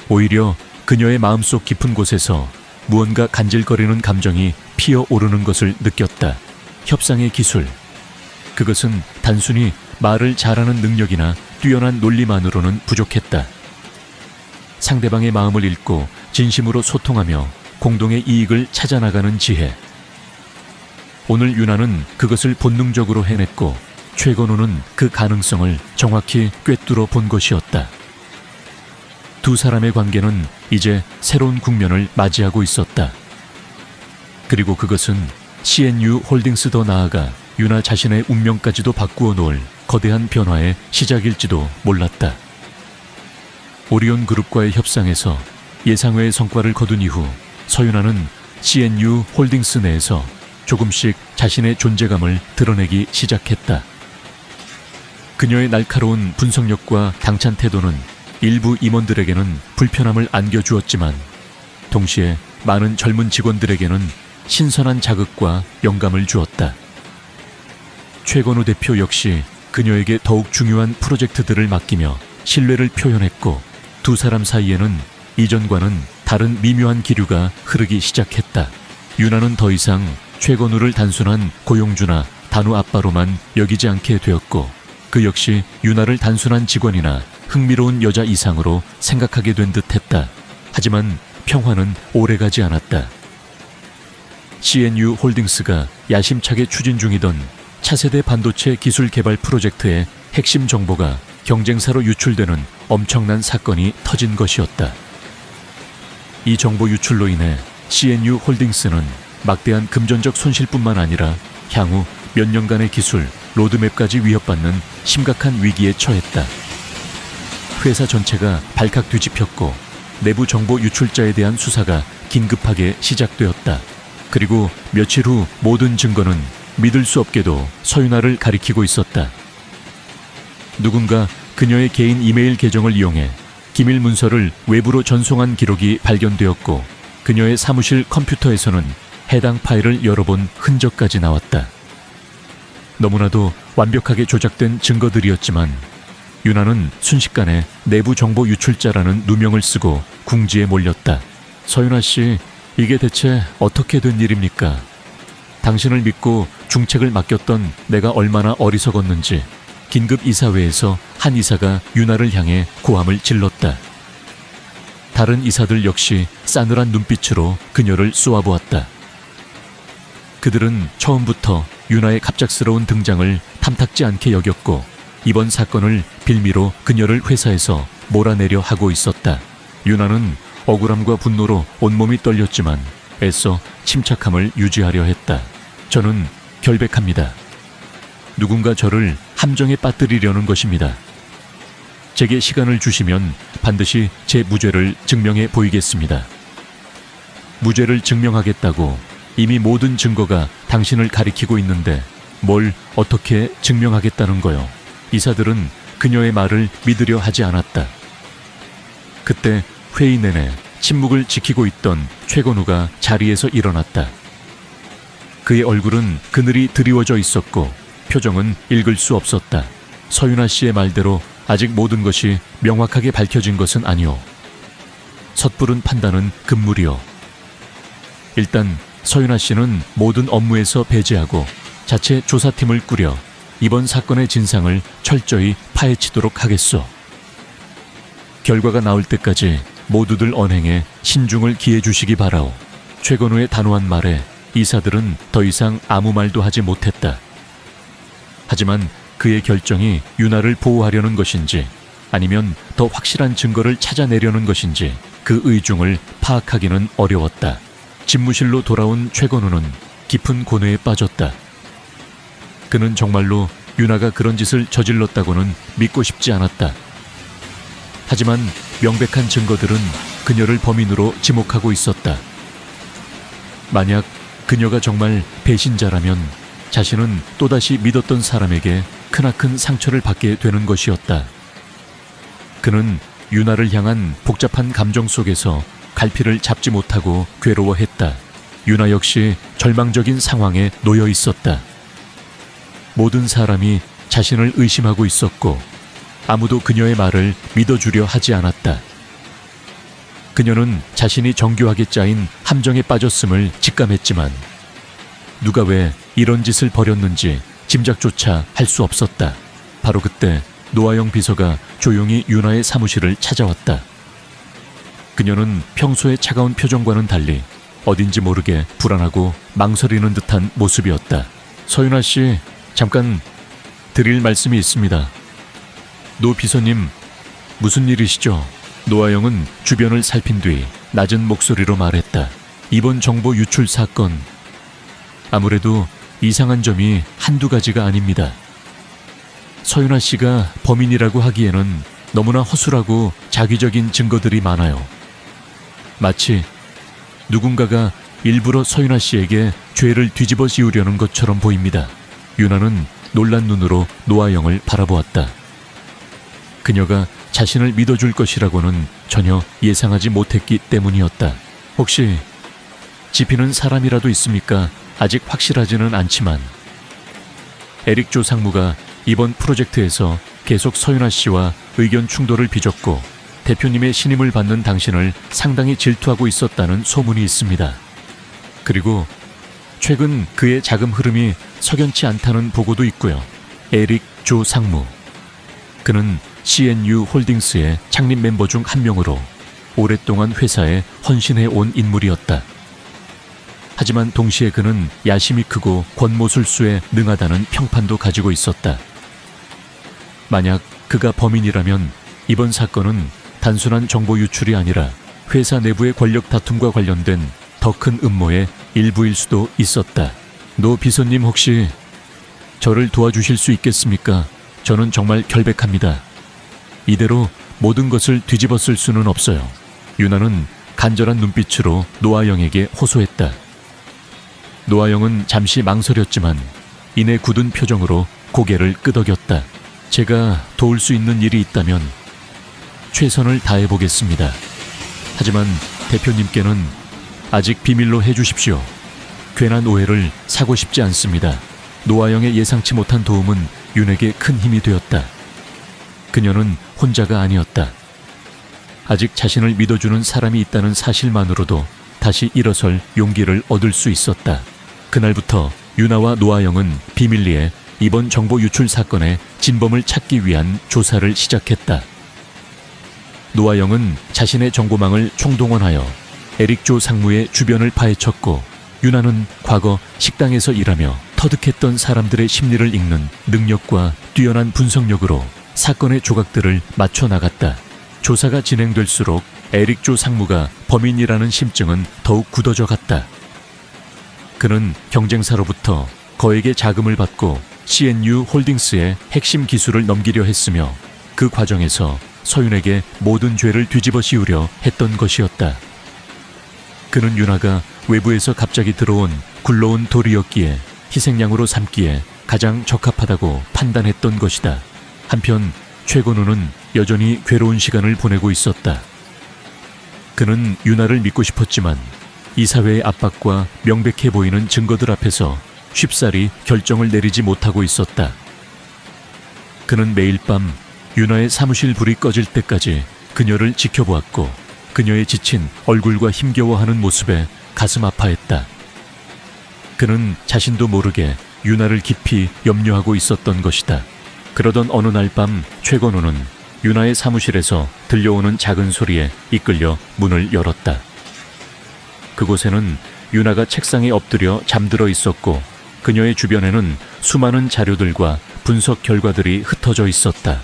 오히려 그녀의 마음속 깊은 곳에서 무언가 간질거리는 감정이 피어오르는 것을 느꼈다. 협상의 기술. 그것은 단순히 말을 잘하는 능력이나 뛰어난 논리만으로는 부족했다. 상대방의 마음을 읽고 진심으로 소통하며 공동의 이익을 찾아나가는 지혜. 오늘 윤아는 그것을 본능적으로 해냈고 최건우는 그 가능성을 정확히 꿰뚫어 본 것이었다. 두 사람의 관계는 이제 새로운 국면을 맞이하고 있었다. 그리고 그것은 CNU 홀딩스 더 나아가 윤아 자신의 운명까지도 바꾸어 놓을 거대한 변화의 시작일지도 몰랐다. 오리온 그룹과의 협상에서 예상외의 성과를 거둔 이후 서윤아는 CNU 홀딩스 내에서 조금씩 자신의 존재감을 드러내기 시작했다. 그녀의 날카로운 분석력과 당찬 태도는 일부 임원들에게는 불편함을 안겨주었지만 동시에 많은 젊은 직원들에게는 신선한 자극과 영감을 주었다. 최건우 대표 역시 그녀에게 더욱 중요한 프로젝트들을 맡기며 신뢰를 표현했고 두 사람 사이에는 이전과는 다른 미묘한 기류가 흐르기 시작했다. 윤아는 더 이상 최건우를 단순한 고용주나 단우 아빠로만 여기지 않게 되었고 그 역시 윤아를 단순한 직원이나 흥미로운 여자 이상으로 생각하게 된 듯했다. 하지만 평화는 오래가지 않았다. CNU 홀딩스가 야심차게 추진 중이던 차세대 반도체 기술 개발 프로젝트의 핵심 정보가 경쟁사로 유출되는 엄청난 사건이 터진 것이었다. 이 정보 유출로 인해 CNU 홀딩스는 막대한 금전적 손실뿐만 아니라 향후 몇 년간의 기술, 로드맵까지 위협받는 심각한 위기에 처했다. 회사 전체가 발칵 뒤집혔고 내부 정보 유출자에 대한 수사가 긴급하게 시작되었다. 그리고 며칠 후 모든 증거는 믿을 수 없게도 서윤아를 가리키고 있었다. 누군가 그녀의 개인 이메일 계정을 이용해 기밀 문서를 외부로 전송한 기록이 발견되었고 그녀의 사무실 컴퓨터에서는 해당 파일을 열어본 흔적까지 나왔다. 너무나도 완벽하게 조작된 증거들이었지만 윤아는 순식간에 내부 정보 유출자라는 누명을 쓰고 궁지에 몰렸다. 서윤아 씨, 이게 대체 어떻게 된 일입니까? 당신을 믿고 중책을 맡겼던 내가 얼마나 어리석었는지. 긴급 이사회에서 한 이사가 윤아를 향해 고함을 질렀다. 다른 이사들 역시 싸늘한 눈빛으로 그녀를 쏘아보았다. 그들은 처음부터 윤아의 갑작스러운 등장을 탐탁지 않게 여겼고 이번 사건을 빌미로 그녀를 회사에서 몰아내려 하고 있었다. 윤아는 억울함과 분노로 온몸이 떨렸지만 애써 침착함을 유지하려 했다. 저는 결백합니다. 누군가 저를 함정에 빠뜨리려는 것입니다. 제게 시간을 주시면 반드시 제 무죄를 증명해 보이겠습니다. 무죄를 증명하겠다고 이미 모든 증거가 당신을 가리키고 있는데 뭘 어떻게 증명하겠다는 거요? 이사들은 그녀의 말을 믿으려 하지 않았다. 그때 회의 내내 침묵을 지키고 있던 최건우가 자리에서 일어났다. 그의 얼굴은 그늘이 드리워져 있었고 표정은 읽을 수 없었다. 서윤아 씨의 말대로 아직 모든 것이 명확하게 밝혀진 것은 아니오. 섣부른 판단은 금물이오. 일단 서윤아 씨는 모든 업무에서 배제하고 자체 조사팀을 꾸려 이번 사건의 진상을 철저히 파헤치도록 하겠소. 결과가 나올 때까지 모두들 언행에 신중을 기해 주시기 바라오. 최건우의 단호한 말에 이사들은 더 이상 아무 말도 하지 못했다. 하지만 그의 결정이 윤아를 보호하려는 것인지 아니면 더 확실한 증거를 찾아내려는 것인지 그 의중을 파악하기는 어려웠다. 집무실로 돌아온 최건우는 깊은 고뇌에 빠졌다. 그는 정말로 윤아가 그런 짓을 저질렀다고는 믿고 싶지 않았다. 하지만 명백한 증거들은 그녀를 범인으로 지목하고 있었다. 만약 그녀가 정말 배신자라면 자신은 또다시 믿었던 사람에게 크나큰 상처를 받게 되는 것이었다. 그는 유나를 향한 복잡한 감정 속에서 갈피를 잡지 못하고 괴로워했다. 유나 역시 절망적인 상황에 놓여 있었다. 모든 사람이 자신을 의심하고 있었고 아무도 그녀의 말을 믿어주려 하지 않았다. 그녀는 자신이 정교하게 짜인 함정에 빠졌음을 직감했지만 누가 왜 이런 짓을 벌였는지 짐작조차 할 수 없었다. 바로 그때 노아영 비서가 조용히 유나의 사무실을 찾아왔다. 그녀는 평소의 차가운 표정과는 달리 어딘지 모르게 불안하고 망설이는 듯한 모습이었다. 서윤아 씨, 잠깐 드릴 말씀이 있습니다. 노 비서님, 무슨 일이시죠? 노아영은 주변을 살핀 뒤 낮은 목소리로 말했다. 이번 정보 유출 사건, 아무래도 이상한 점이 한두 가지가 아닙니다. 서윤아 씨가 범인이라고 하기에는 너무나 허술하고 자기적인 증거들이 많아요. 마치 누군가가 일부러 서윤아 씨에게 죄를 뒤집어 씌우려는 것처럼 보입니다. 유나는 놀란 눈으로 노아영을 바라보았다. 그녀가 자신을 믿어줄 것이라고는 전혀 예상하지 못했기 때문이었다. 혹시 지피는 사람이라도 있습니까? 아직 확실하지는 않지만 에릭 조 상무가 이번 프로젝트에서 계속 서윤아 씨와 의견 충돌을 빚었고 대표님의 신임을 받는 당신을 상당히 질투하고 있었다는 소문이 있습니다. 그리고 최근 그의 자금 흐름이 석연치 않다는 보고도 있고요. 에릭 조 상무, 그는 CNU 홀딩스의 창립 멤버 중 한 명으로 오랫동안 회사에 헌신해 온 인물이었다. 하지만 동시에 그는 야심이 크고 권모술수에 능하다는 평판도 가지고 있었다. 만약 그가 범인이라면 이번 사건은 단순한 정보 유출이 아니라 회사 내부의 권력 다툼과 관련된 더 큰 음모의 일부일 수도 있었다. 노 비서님, 혹시 저를 도와주실 수 있겠습니까? 저는 정말 결백합니다. 이대로 모든 것을 뒤집어 쓸 수는 없어요. 유나는 간절한 눈빛으로 노아영에게 호소했다. 노아영은 잠시 망설였지만 이내 굳은 표정으로 고개를 끄덕였다. 제가 도울 수 있는 일이 있다면 최선을 다해보겠습니다. 하지만 대표님께는 아직 비밀로 해주십시오. 괜한 오해를 사고 싶지 않습니다. 노아영의 예상치 못한 도움은 윤에게 큰 힘이 되었다. 그녀는 혼자가 아니었다. 아직 자신을 믿어주는 사람이 있다는 사실만으로도 다시 일어설 용기를 얻을 수 있었다. 그날부터 유나와 노아영은 비밀리에 이번 정보 유출 사건의 진범을 찾기 위한 조사를 시작했다. 노아영은 자신의 정보망을 총동원하여 에릭 조 상무의 주변을 파헤쳤고, 유나는 과거 식당에서 일하며 터득했던 사람들의 심리를 읽는 능력과 뛰어난 분석력으로 사건의 조각들을 맞춰 나갔다. 조사가 진행될수록 에릭 조 상무가 범인이라는 심증은 더욱 굳어져 갔다. 그는 경쟁사로부터 거액의 자금을 받고 CNU 홀딩스의 핵심 기술을 넘기려 했으며 그 과정에서 서윤에게 모든 죄를 뒤집어 씌우려 했던 것이었다. 그는 유나가 외부에서 갑자기 들어온 굴러온 돌이었기에 희생양으로 삼기에 가장 적합하다고 판단했던 것이다. 한편 최건우는 여전히 괴로운 시간을 보내고 있었다. 그는 유나를 믿고 싶었지만 이 사회의 압박과 명백해 보이는 증거들 앞에서 쉽사리 결정을 내리지 못하고 있었다. 그는 매일 밤 유나의 사무실 불이 꺼질 때까지 그녀를 지켜보았고, 그녀의 지친 얼굴과 힘겨워하는 모습에 가슴 아파했다. 그는 자신도 모르게 유나를 깊이 염려하고 있었던 것이다. 그러던 어느 날 밤 최건우는 유나의 사무실에서 들려오는 작은 소리에 이끌려 문을 열었다. 그곳에는 유나가 책상에 엎드려 잠들어 있었고, 그녀의 주변에는 수많은 자료들과 분석 결과들이 흩어져 있었다.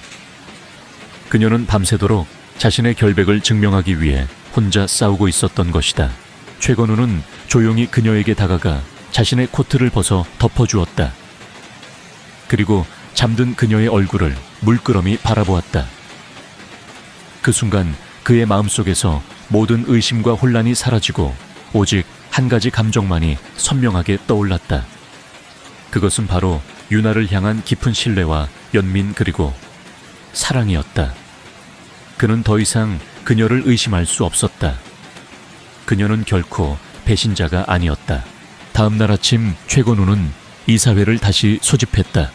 그녀는 밤새도록 자신의 결백을 증명하기 위해 혼자 싸우고 있었던 것이다. 최건우는 조용히 그녀에게 다가가 자신의 코트를 벗어 덮어주었다. 그리고 잠든 그녀의 얼굴을 물끄러미 바라보았다. 그 순간 그의 마음속에서 모든 의심과 혼란이 사라지고 오직 한 가지 감정만이 선명하게 떠올랐다. 그것은 바로 유나를 향한 깊은 신뢰와 연민 그리고 사랑이었다. 그는 더 이상 그녀를 의심할 수 없었다. 그녀는 결코 배신자가 아니었다. 다음 날 아침 최건우는 이사회를 다시 소집했다.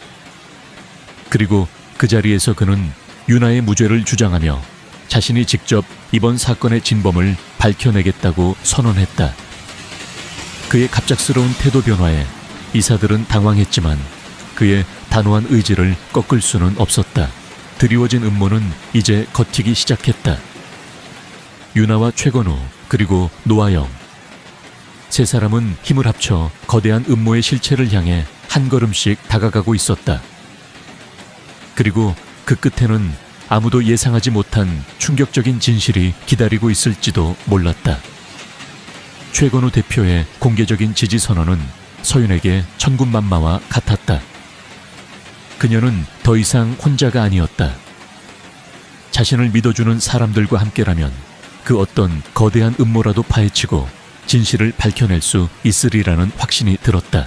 그리고 그 자리에서 그는 유나의 무죄를 주장하며 자신이 직접 이번 사건의 진범을 밝혀내겠다고 선언했다. 그의 갑작스러운 태도 변화에 이사들은 당황했지만 그의 단호한 의지를 꺾을 수는 없었다. 드리워진 음모는 이제 걷히기 시작했다. 유나와 최건우 그리고 노아영, 세 사람은 힘을 합쳐 거대한 음모의 실체를 향해 한 걸음씩 다가가고 있었다. 그리고 그 끝에는 아무도 예상하지 못한 충격적인 진실이 기다리고 있을지도 몰랐다. 최건우 대표의 공개적인 지지 선언은 서윤에게 천군만마와 같았다. 그녀는 더 이상 혼자가 아니었다. 자신을 믿어주는 사람들과 함께라면 그 어떤 거대한 음모라도 파헤치고 진실을 밝혀낼 수 있으리라는 확신이 들었다.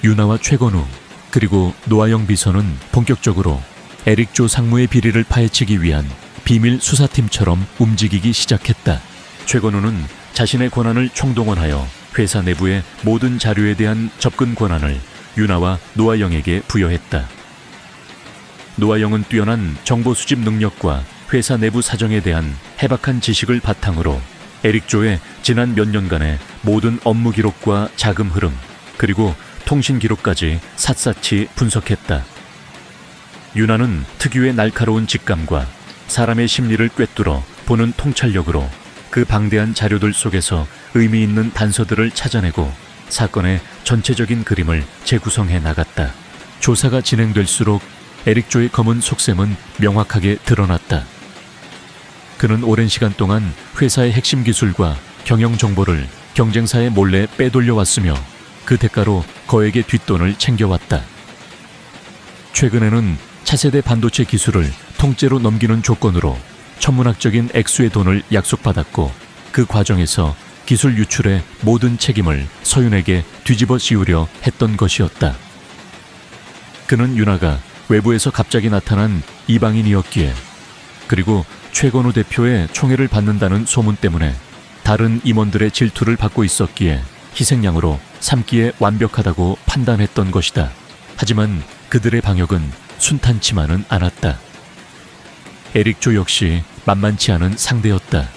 유나와 최건우 그리고 노아영 비서는 본격적으로 에릭조 상무의 비리를 파헤치기 위한 비밀 수사팀처럼 움직이기 시작했다. 최건우는 자신의 권한을 총동원하여 회사 내부의 모든 자료에 대한 접근 권한을 유나와 노아영에게 부여했다. 노아영은 뛰어난 정보 수집 능력과 회사 내부 사정에 대한 해박한 지식을 바탕으로 에릭조의 지난 몇 년간의 모든 업무 기록과 자금 흐름, 그리고 통신 기록까지 샅샅이 분석했다. 유나는 특유의 날카로운 직감과 사람의 심리를 꿰뚫어 보는 통찰력으로 그 방대한 자료들 속에서 의미 있는 단서들을 찾아내고 사건의 전체적인 그림을 재구성해 나갔다. 조사가 진행될수록 에릭조의 검은 속셈은 명확하게 드러났다. 그는 오랜 시간 동안 회사의 핵심 기술과 경영 정보를 경쟁사에 몰래 빼돌려왔으며 그 대가로 거액의 뒷돈을 챙겨왔다. 최근에는 차세대 반도체 기술을 통째로 넘기는 조건으로 천문학적인 액수의 돈을 약속받았고 그 과정에서 기술 유출의 모든 책임을 서윤에게 뒤집어 씌우려 했던 것이었다. 그는 유나가 외부에서 갑자기 나타난 이방인이었기에, 그리고 최건우 대표의 총애를 받는다는 소문 때문에 다른 임원들의 질투를 받고 있었기에 희생양으로 삼기에 완벽하다고 판단했던 것이다. 하지만 그들의 방역은 순탄치만은 않았다. 에릭조 역시 만만치 않은 상대였다.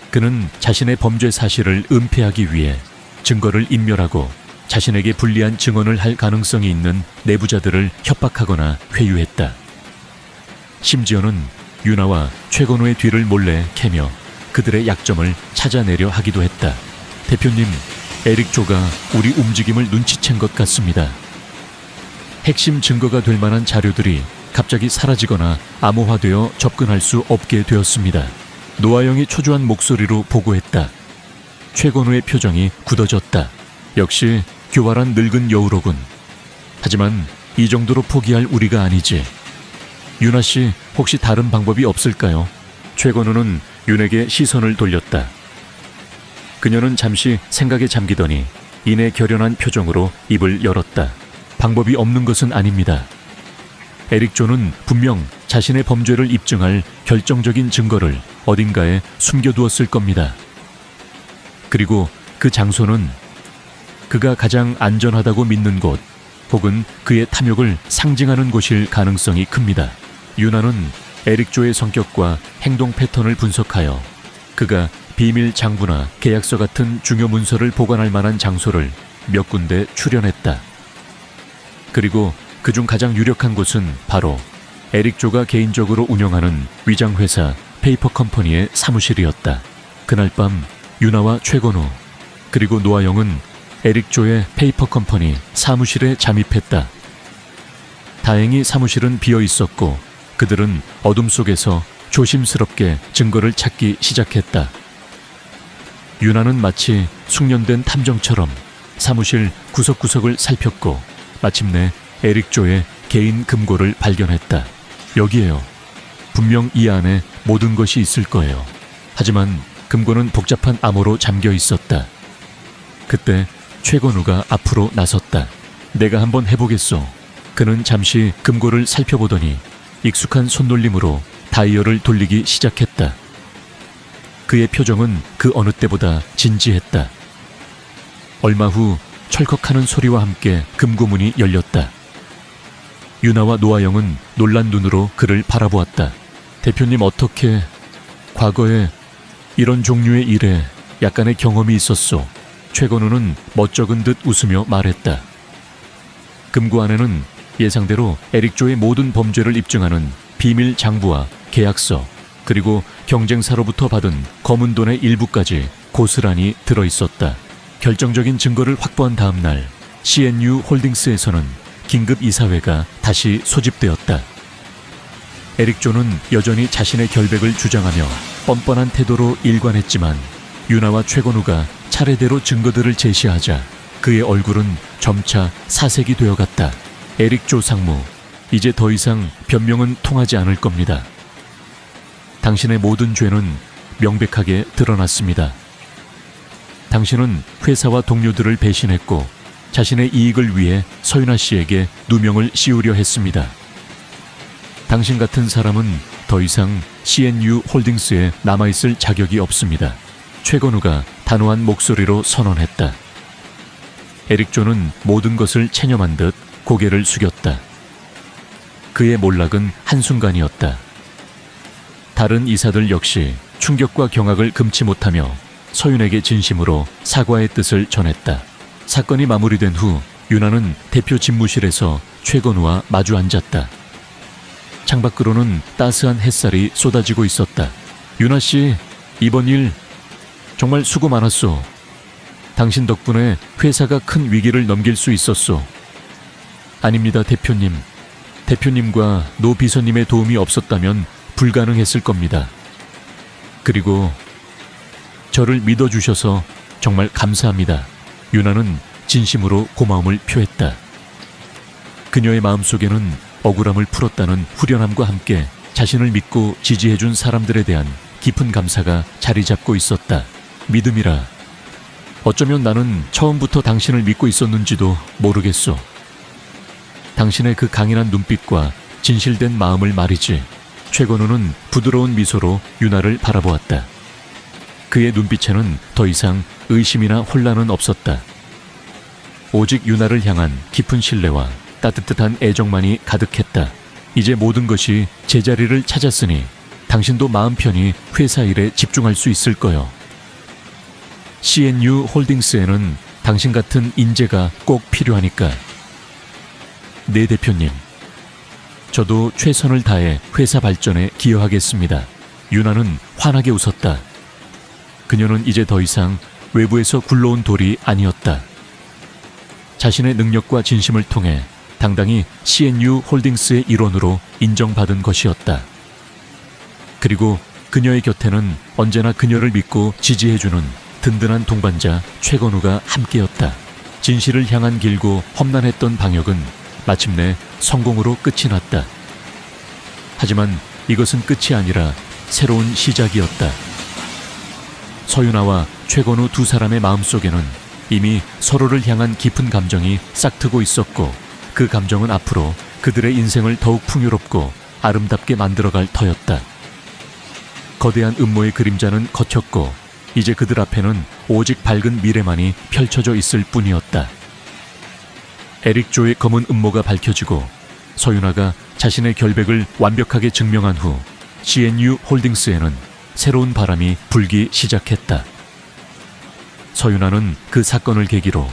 그는 자신의 범죄 사실을 은폐하기 위해 증거를 인멸하고 자신에게 불리한 증언을 할 가능성이 있는 내부자들을 협박하거나 회유했다. 심지어는 유나와 최건우의 뒤를 몰래 캐며 그들의 약점을 찾아내려 하기도 했다. 대표님, 에릭조가 우리 움직임을 눈치챈 것 같습니다. 핵심 증거가 될 만한 자료들이 갑자기 사라지거나 암호화되어 접근할 수 없게 되었습니다. 노아영이 초조한 목소리로 보고했다. 최건우의 표정이 굳어졌다. 역시 교활한 늙은 여우로군. 하지만 이 정도로 포기할 우리가 아니지. 유나 씨, 혹시 다른 방법이 없을까요? 최건우는 윤에게 시선을 돌렸다. 그녀는 잠시 생각에 잠기더니 이내 결연한 표정으로 입을 열었다. 방법이 없는 것은 아닙니다. 에릭조는 분명 자신의 범죄를 입증할 결정적인 증거를 어딘가에 숨겨두었을 겁니다. 그리고 그 장소는 그가 가장 안전하다고 믿는 곳, 혹은 그의 탐욕을 상징하는 곳일 가능성이 큽니다. 유나는 에릭조의 성격과 행동 패턴을 분석하여 그가 비밀 장부나 계약서 같은 중요 문서를 보관할 만한 장소를 몇 군데 추려냈다. 그리고 그중 가장 유력한 곳은 바로 에릭조가 개인적으로 운영하는 위장회사 페이퍼 컴퍼니의 사무실이었다. 그날 밤 유나와 최건우 그리고 노아영은 에릭조의 페이퍼 컴퍼니 사무실에 잠입했다. 다행히 사무실은 비어 있었고 그들은 어둠 속에서 조심스럽게 증거를 찾기 시작했다. 유나는 마치 숙련된 탐정처럼 사무실 구석구석을 살폈고 마침내 에릭조의 개인 금고를 발견했다. 여기에요. 분명 이 안에 모든 것이 있을 거예요. 하지만 금고는 복잡한 암호로 잠겨 있었다. 그때 최건우가 앞으로 나섰다. 내가 한번 해보겠소. 그는 잠시 금고를 살펴보더니 익숙한 손놀림으로 다이얼을 돌리기 시작했다. 그의 표정은 그 어느 때보다 진지했다. 얼마 후 철컥하는 소리와 함께 금고문이 열렸다. 유나와 노아영은 놀란 눈으로 그를 바라보았다. 대표님, 어떻게 과거에 이런 종류의 일에 약간의 경험이 있었소? 최건우는 멋쩍은 듯 웃으며 말했다. 금고 안에는 예상대로 에릭조의 모든 범죄를 입증하는 비밀 장부와 계약서, 그리고 경쟁사로부터 받은 검은 돈의 일부까지 고스란히 들어있었다. 결정적인 증거를 확보한 다음 날 CNU 홀딩스에서는 긴급 이사회가 다시 소집되었다. 에릭조는 여전히 자신의 결백을 주장하며 뻔뻔한 태도로 일관했지만 유나와 최건우가 차례대로 증거들을 제시하자 그의 얼굴은 점차 사색이 되어갔다. 에릭조 상무, 이제 더 이상 변명은 통하지 않을 겁니다. 당신의 모든 죄는 명백하게 드러났습니다. 당신은 회사와 동료들을 배신했고 자신의 이익을 위해 서윤아 씨에게 누명을 씌우려 했습니다. 당신 같은 사람은 더 이상 CNU 홀딩스에 남아있을 자격이 없습니다. 최건우가 단호한 목소리로 선언했다. 에릭조는 모든 것을 체념한 듯 고개를 숙였다. 그의 몰락은 한순간이었다. 다른 이사들 역시 충격과 경악을 금치 못하며 서윤에게 진심으로 사과의 뜻을 전했다. 사건이 마무리된 후 유나는 대표 집무실에서 최건우와 마주 앉았다. 창밖으로는 따스한 햇살이 쏟아지고 있었다. 유나 씨, 이번 일 정말 수고 많았소. 당신 덕분에 회사가 큰 위기를 넘길 수 있었소. 아닙니다, 대표님. 대표님과 노 비서님의 도움이 없었다면 불가능했을 겁니다. 그리고 저를 믿어주셔서 정말 감사합니다. 유나는 진심으로 고마움을 표했다. 그녀의 마음속에는 억울함을 풀었다는 후련함과 함께 자신을 믿고 지지해준 사람들에 대한 깊은 감사가 자리 잡고 있었다. 믿음이라. 어쩌면 나는 처음부터 당신을 믿고 있었는지도 모르겠소. 당신의 그 강인한 눈빛과 진실된 마음을 말이지. 최건우는 부드러운 미소로 유나를 바라보았다. 그의 눈빛에는 더 이상 의심이나 혼란은 없었다. 오직 유나를 향한 깊은 신뢰와 따뜻한 애정만이 가득했다. 이제 모든 것이 제자리를 찾았으니 당신도 마음 편히 회사 일에 집중할 수 있을 거요. CNU 홀딩스에는 당신 같은 인재가 꼭 필요하니까. 네, 대표님. 저도 최선을 다해 회사 발전에 기여하겠습니다. 유나는 환하게 웃었다. 그녀는 이제 더 이상 외부에서 굴러온 돌이 아니었다. 자신의 능력과 진심을 통해 당당히 CNU 홀딩스의 일원으로 인정받은 것이었다. 그리고 그녀의 곁에는 언제나 그녀를 믿고 지지해주는 든든한 동반자 최건우가 함께였다. 진실을 향한 길고 험난했던 방역은 마침내 성공으로 끝이 났다. 하지만 이것은 끝이 아니라 새로운 시작이었다. 서윤아와 최건우 두 사람의 마음속에는 이미 서로를 향한 깊은 감정이 싹트고 있었고 그 감정은 앞으로 그들의 인생을 더욱 풍요롭고 아름답게 만들어갈 터였다. 거대한 음모의 그림자는 거쳤고 이제 그들 앞에는 오직 밝은 미래만이 펼쳐져 있을 뿐이었다. 에릭조의 검은 음모가 밝혀지고 서윤아가 자신의 결백을 완벽하게 증명한 후 CNU 홀딩스에는 새로운 바람이 불기 시작했다. 서윤아는 그 사건을 계기로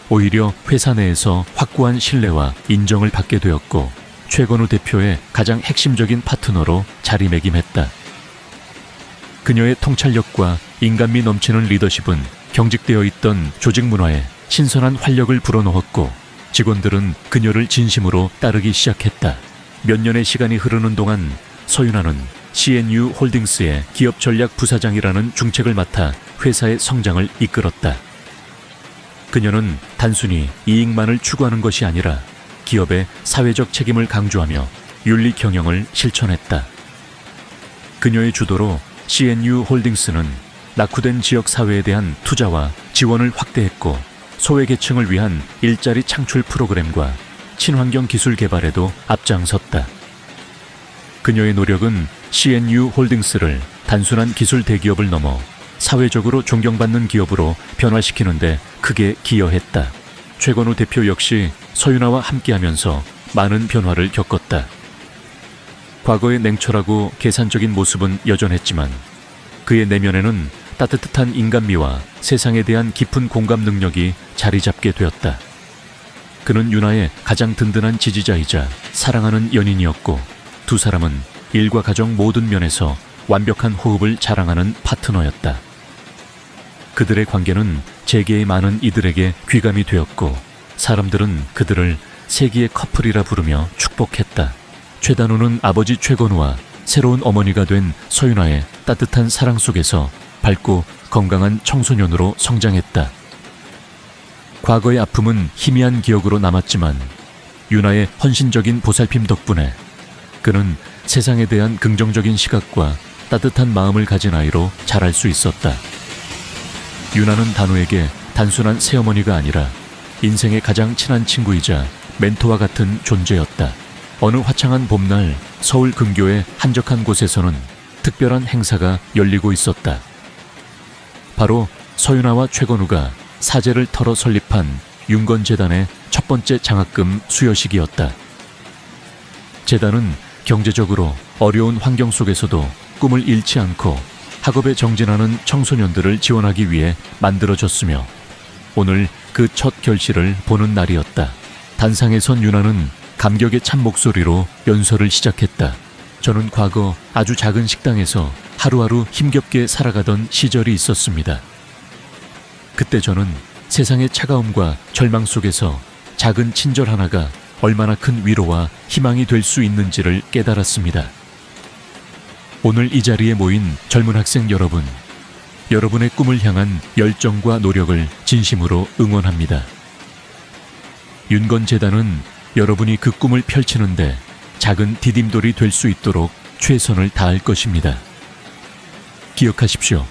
오히려 회사 내에서 확고한 신뢰와 인정을 받게 되었고 최건우 대표의 가장 핵심적인 파트너로 자리매김했다. 그녀의 통찰력과 인간미 넘치는 리더십은 경직되어 있던 조직 문화에 신선한 활력을 불어넣었고 직원들은 그녀를 진심으로 따르기 시작했다. 몇 년의 시간이 흐르는 동안 서윤아는 CNU 홀딩스의 기업 전략 부사장이라는 중책을 맡아 회사의 성장을 이끌었다. 그녀는 단순히 이익만을 추구하는 것이 아니라 기업의 사회적 책임을 강조하며 윤리 경영을 실천했다. 그녀의 주도로 CNU 홀딩스는 낙후된 지역 사회에 대한 투자와 지원을 확대했고 소외계층을 위한 일자리 창출 프로그램과 친환경 기술 개발에도 앞장섰다. 그녀의 노력은 CNU 홀딩스를 단순한 기술 대기업을 넘어 사회적으로 존경받는 기업으로 변화시키는 데 크게 기여했다. 최건우 대표 역시 서윤아와 함께하면서 많은 변화를 겪었다. 과거의 냉철하고 계산적인 모습은 여전했지만 그의 내면에는 따뜻한 인간미와 세상에 대한 깊은 공감 능력이 자리 잡게 되었다. 그는 윤아의 가장 든든한 지지자이자 사랑하는 연인이었고 두 사람은 일과 가정 모든 면에서 완벽한 호흡을 자랑하는 파트너였다. 그들의 관계는 재계의 많은 이들에게 귀감이 되었고 사람들은 그들을 세기의 커플이라 부르며 축복했다. 최단우는 아버지 최건우와 새로운 어머니가 된 서윤아의 따뜻한 사랑 속에서 밝고 건강한 청소년으로 성장했다. 과거의 아픔은 희미한 기억으로 남았지만 윤아의 헌신적인 보살핌 덕분에 그는 세상에 대한 긍정적인 시각과 따뜻한 마음을 가진 아이로 자랄 수 있었다. 윤아는 단우에게 단순한 새어머니가 아니라 인생의 가장 친한 친구이자 멘토와 같은 존재였다. 어느 화창한 봄날 서울 근교의 한적한 곳에서는 특별한 행사가 열리고 있었다. 바로 서윤아와 최건우가 사재를 털어 설립한 윤건재단의 첫 번째 장학금 수여식이었다. 재단은 경제적으로 어려운 환경 속에서도 꿈을 잃지 않고 학업에 정진하는 청소년들을 지원하기 위해 만들어졌으며 오늘 그 첫 결실을 보는 날이었다. 단상에 선 윤아는 감격에 찬 목소리로 연설을 시작했다. 저는 과거 아주 작은 식당에서 하루하루 힘겹게 살아가던 시절이 있었습니다. 그때 저는 세상의 차가움과 절망 속에서 작은 친절 하나가 얼마나 큰 위로와 희망이 될 수 있는지를 깨달았습니다. 오늘 이 자리에 모인 젊은 학생 여러분, 여러분의 꿈을 향한 열정과 노력을 진심으로 응원합니다. 윤건재단은 여러분이 그 꿈을 펼치는데 작은 디딤돌이 될 수 있도록 최선을 다할 것입니다. 기억하십시오.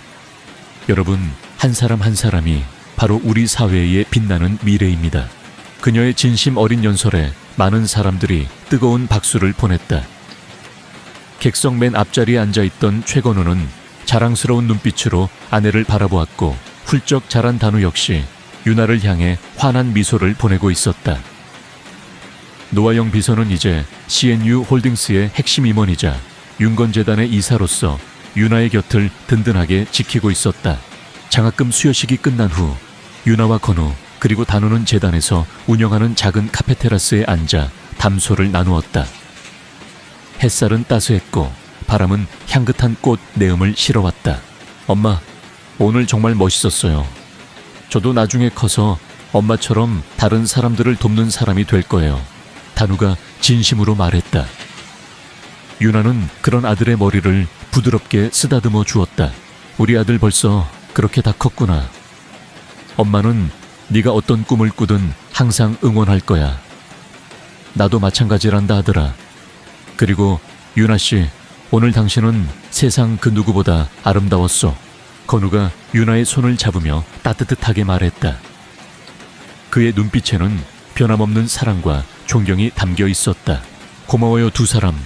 여러분 한 사람 한 사람이 바로 우리 사회의 빛나는 미래입니다. 그녀의 진심 어린 연설에 많은 사람들이 뜨거운 박수를 보냈다. 객석 맨 앞자리에 앉아있던 최건우는 자랑스러운 눈빛으로 아내를 바라보았고 훌쩍 자란 단우 역시 윤아를 향해 환한 미소를 보내고 있었다. 노아영 비서는 이제 CNU 홀딩스의 핵심 임원이자 윤건재단의 이사로서 윤아의 곁을 든든하게 지키고 있었다. 장학금 수여식이 끝난 후 윤아와 건우 그리고 단우는 재단에서 운영하는 작은 카페테라스에 앉아 담소를 나누었다. 햇살은 따스했고 바람은 향긋한 꽃 내음을 실어왔다. 엄마, 오늘 정말 멋있었어요. 저도 나중에 커서 엄마처럼 다른 사람들을 돕는 사람이 될 거예요. 단우가 진심으로 말했다. 윤아는 그런 아들의 머리를 부드럽게 쓰다듬어 주었다. 우리 아들 벌써 그렇게 다 컸구나. 엄마는 네가 어떤 꿈을 꾸든 항상 응원할 거야. 나도 마찬가지란다 아들아. 그리고 윤아 씨, 오늘 당신은 세상 그 누구보다 아름다웠어. 건우가 윤아의 손을 잡으며 따뜻하게 말했다. 그의 눈빛에는 변함없는 사랑과 존경이 담겨 있었다. 고마워요 두 사람.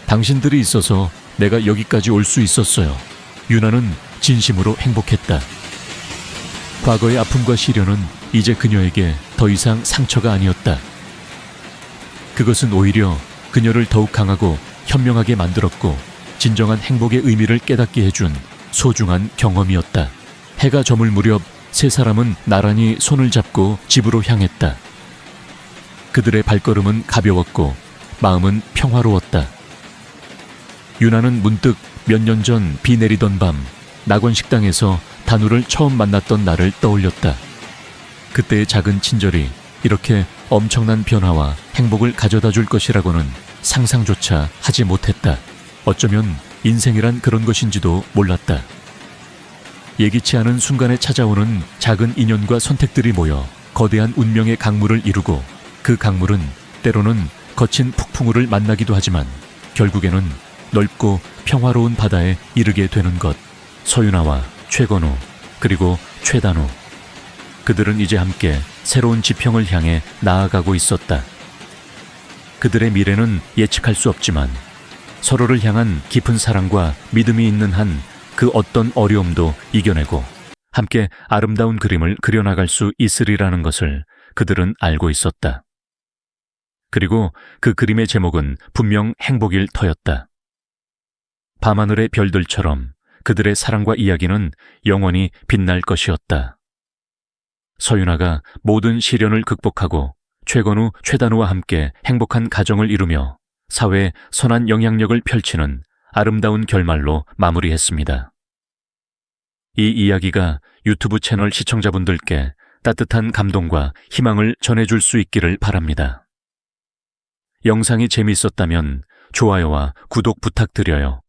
당신들이 있어서 내가 여기까지 올 수 있었어요. 윤아는 진심으로 행복했다. 과거의 아픔과 시련은 이제 그녀에게 더 이상 상처가 아니었다. 그것은 오히려 그녀를 더욱 강하고 현명하게 만들었고 진정한 행복의 의미를 깨닫게 해준 소중한 경험이었다. 해가 저물 무렵 세 사람은 나란히 손을 잡고 집으로 향했다. 그들의 발걸음은 가벼웠고 마음은 평화로웠다. 윤아는 문득 몇 년 전 비 내리던 밤 낙원식당에서 단우를 처음 만났던 날을 떠올렸다. 그때의 작은 친절이 이렇게 엄청난 변화와 행복을 가져다 줄 것이라고는 상상조차 하지 못했다. 어쩌면 인생이란 그런 것인지도 몰랐다. 예기치 않은 순간에 찾아오는 작은 인연과 선택들이 모여 거대한 운명의 강물을 이루고 그 강물은 때로는 거친 폭풍우를 만나기도 하지만 결국에는 넓고 평화로운 바다에 이르게 되는 것. 서윤아와 최건우, 그리고 최단우. 그들은 이제 함께 새로운 지평을 향해 나아가고 있었다. 그들의 미래는 예측할 수 없지만 서로를 향한 깊은 사랑과 믿음이 있는 한 그 어떤 어려움도 이겨내고 함께 아름다운 그림을 그려나갈 수 있으리라는 것을 그들은 알고 있었다. 그리고 그 그림의 제목은 분명 행복일 터였다. 밤하늘의 별들처럼 그들의 사랑과 이야기는 영원히 빛날 것이었다. 서윤아가 모든 시련을 극복하고 최건우, 최단우와 함께 행복한 가정을 이루며 사회에 선한 영향력을 펼치는 아름다운 결말로 마무리했습니다. 이 이야기가 유튜브 채널 시청자분들께 따뜻한 감동과 희망을 전해줄 수 있기를 바랍니다. 영상이 재미있었다면 좋아요와 구독 부탁드려요.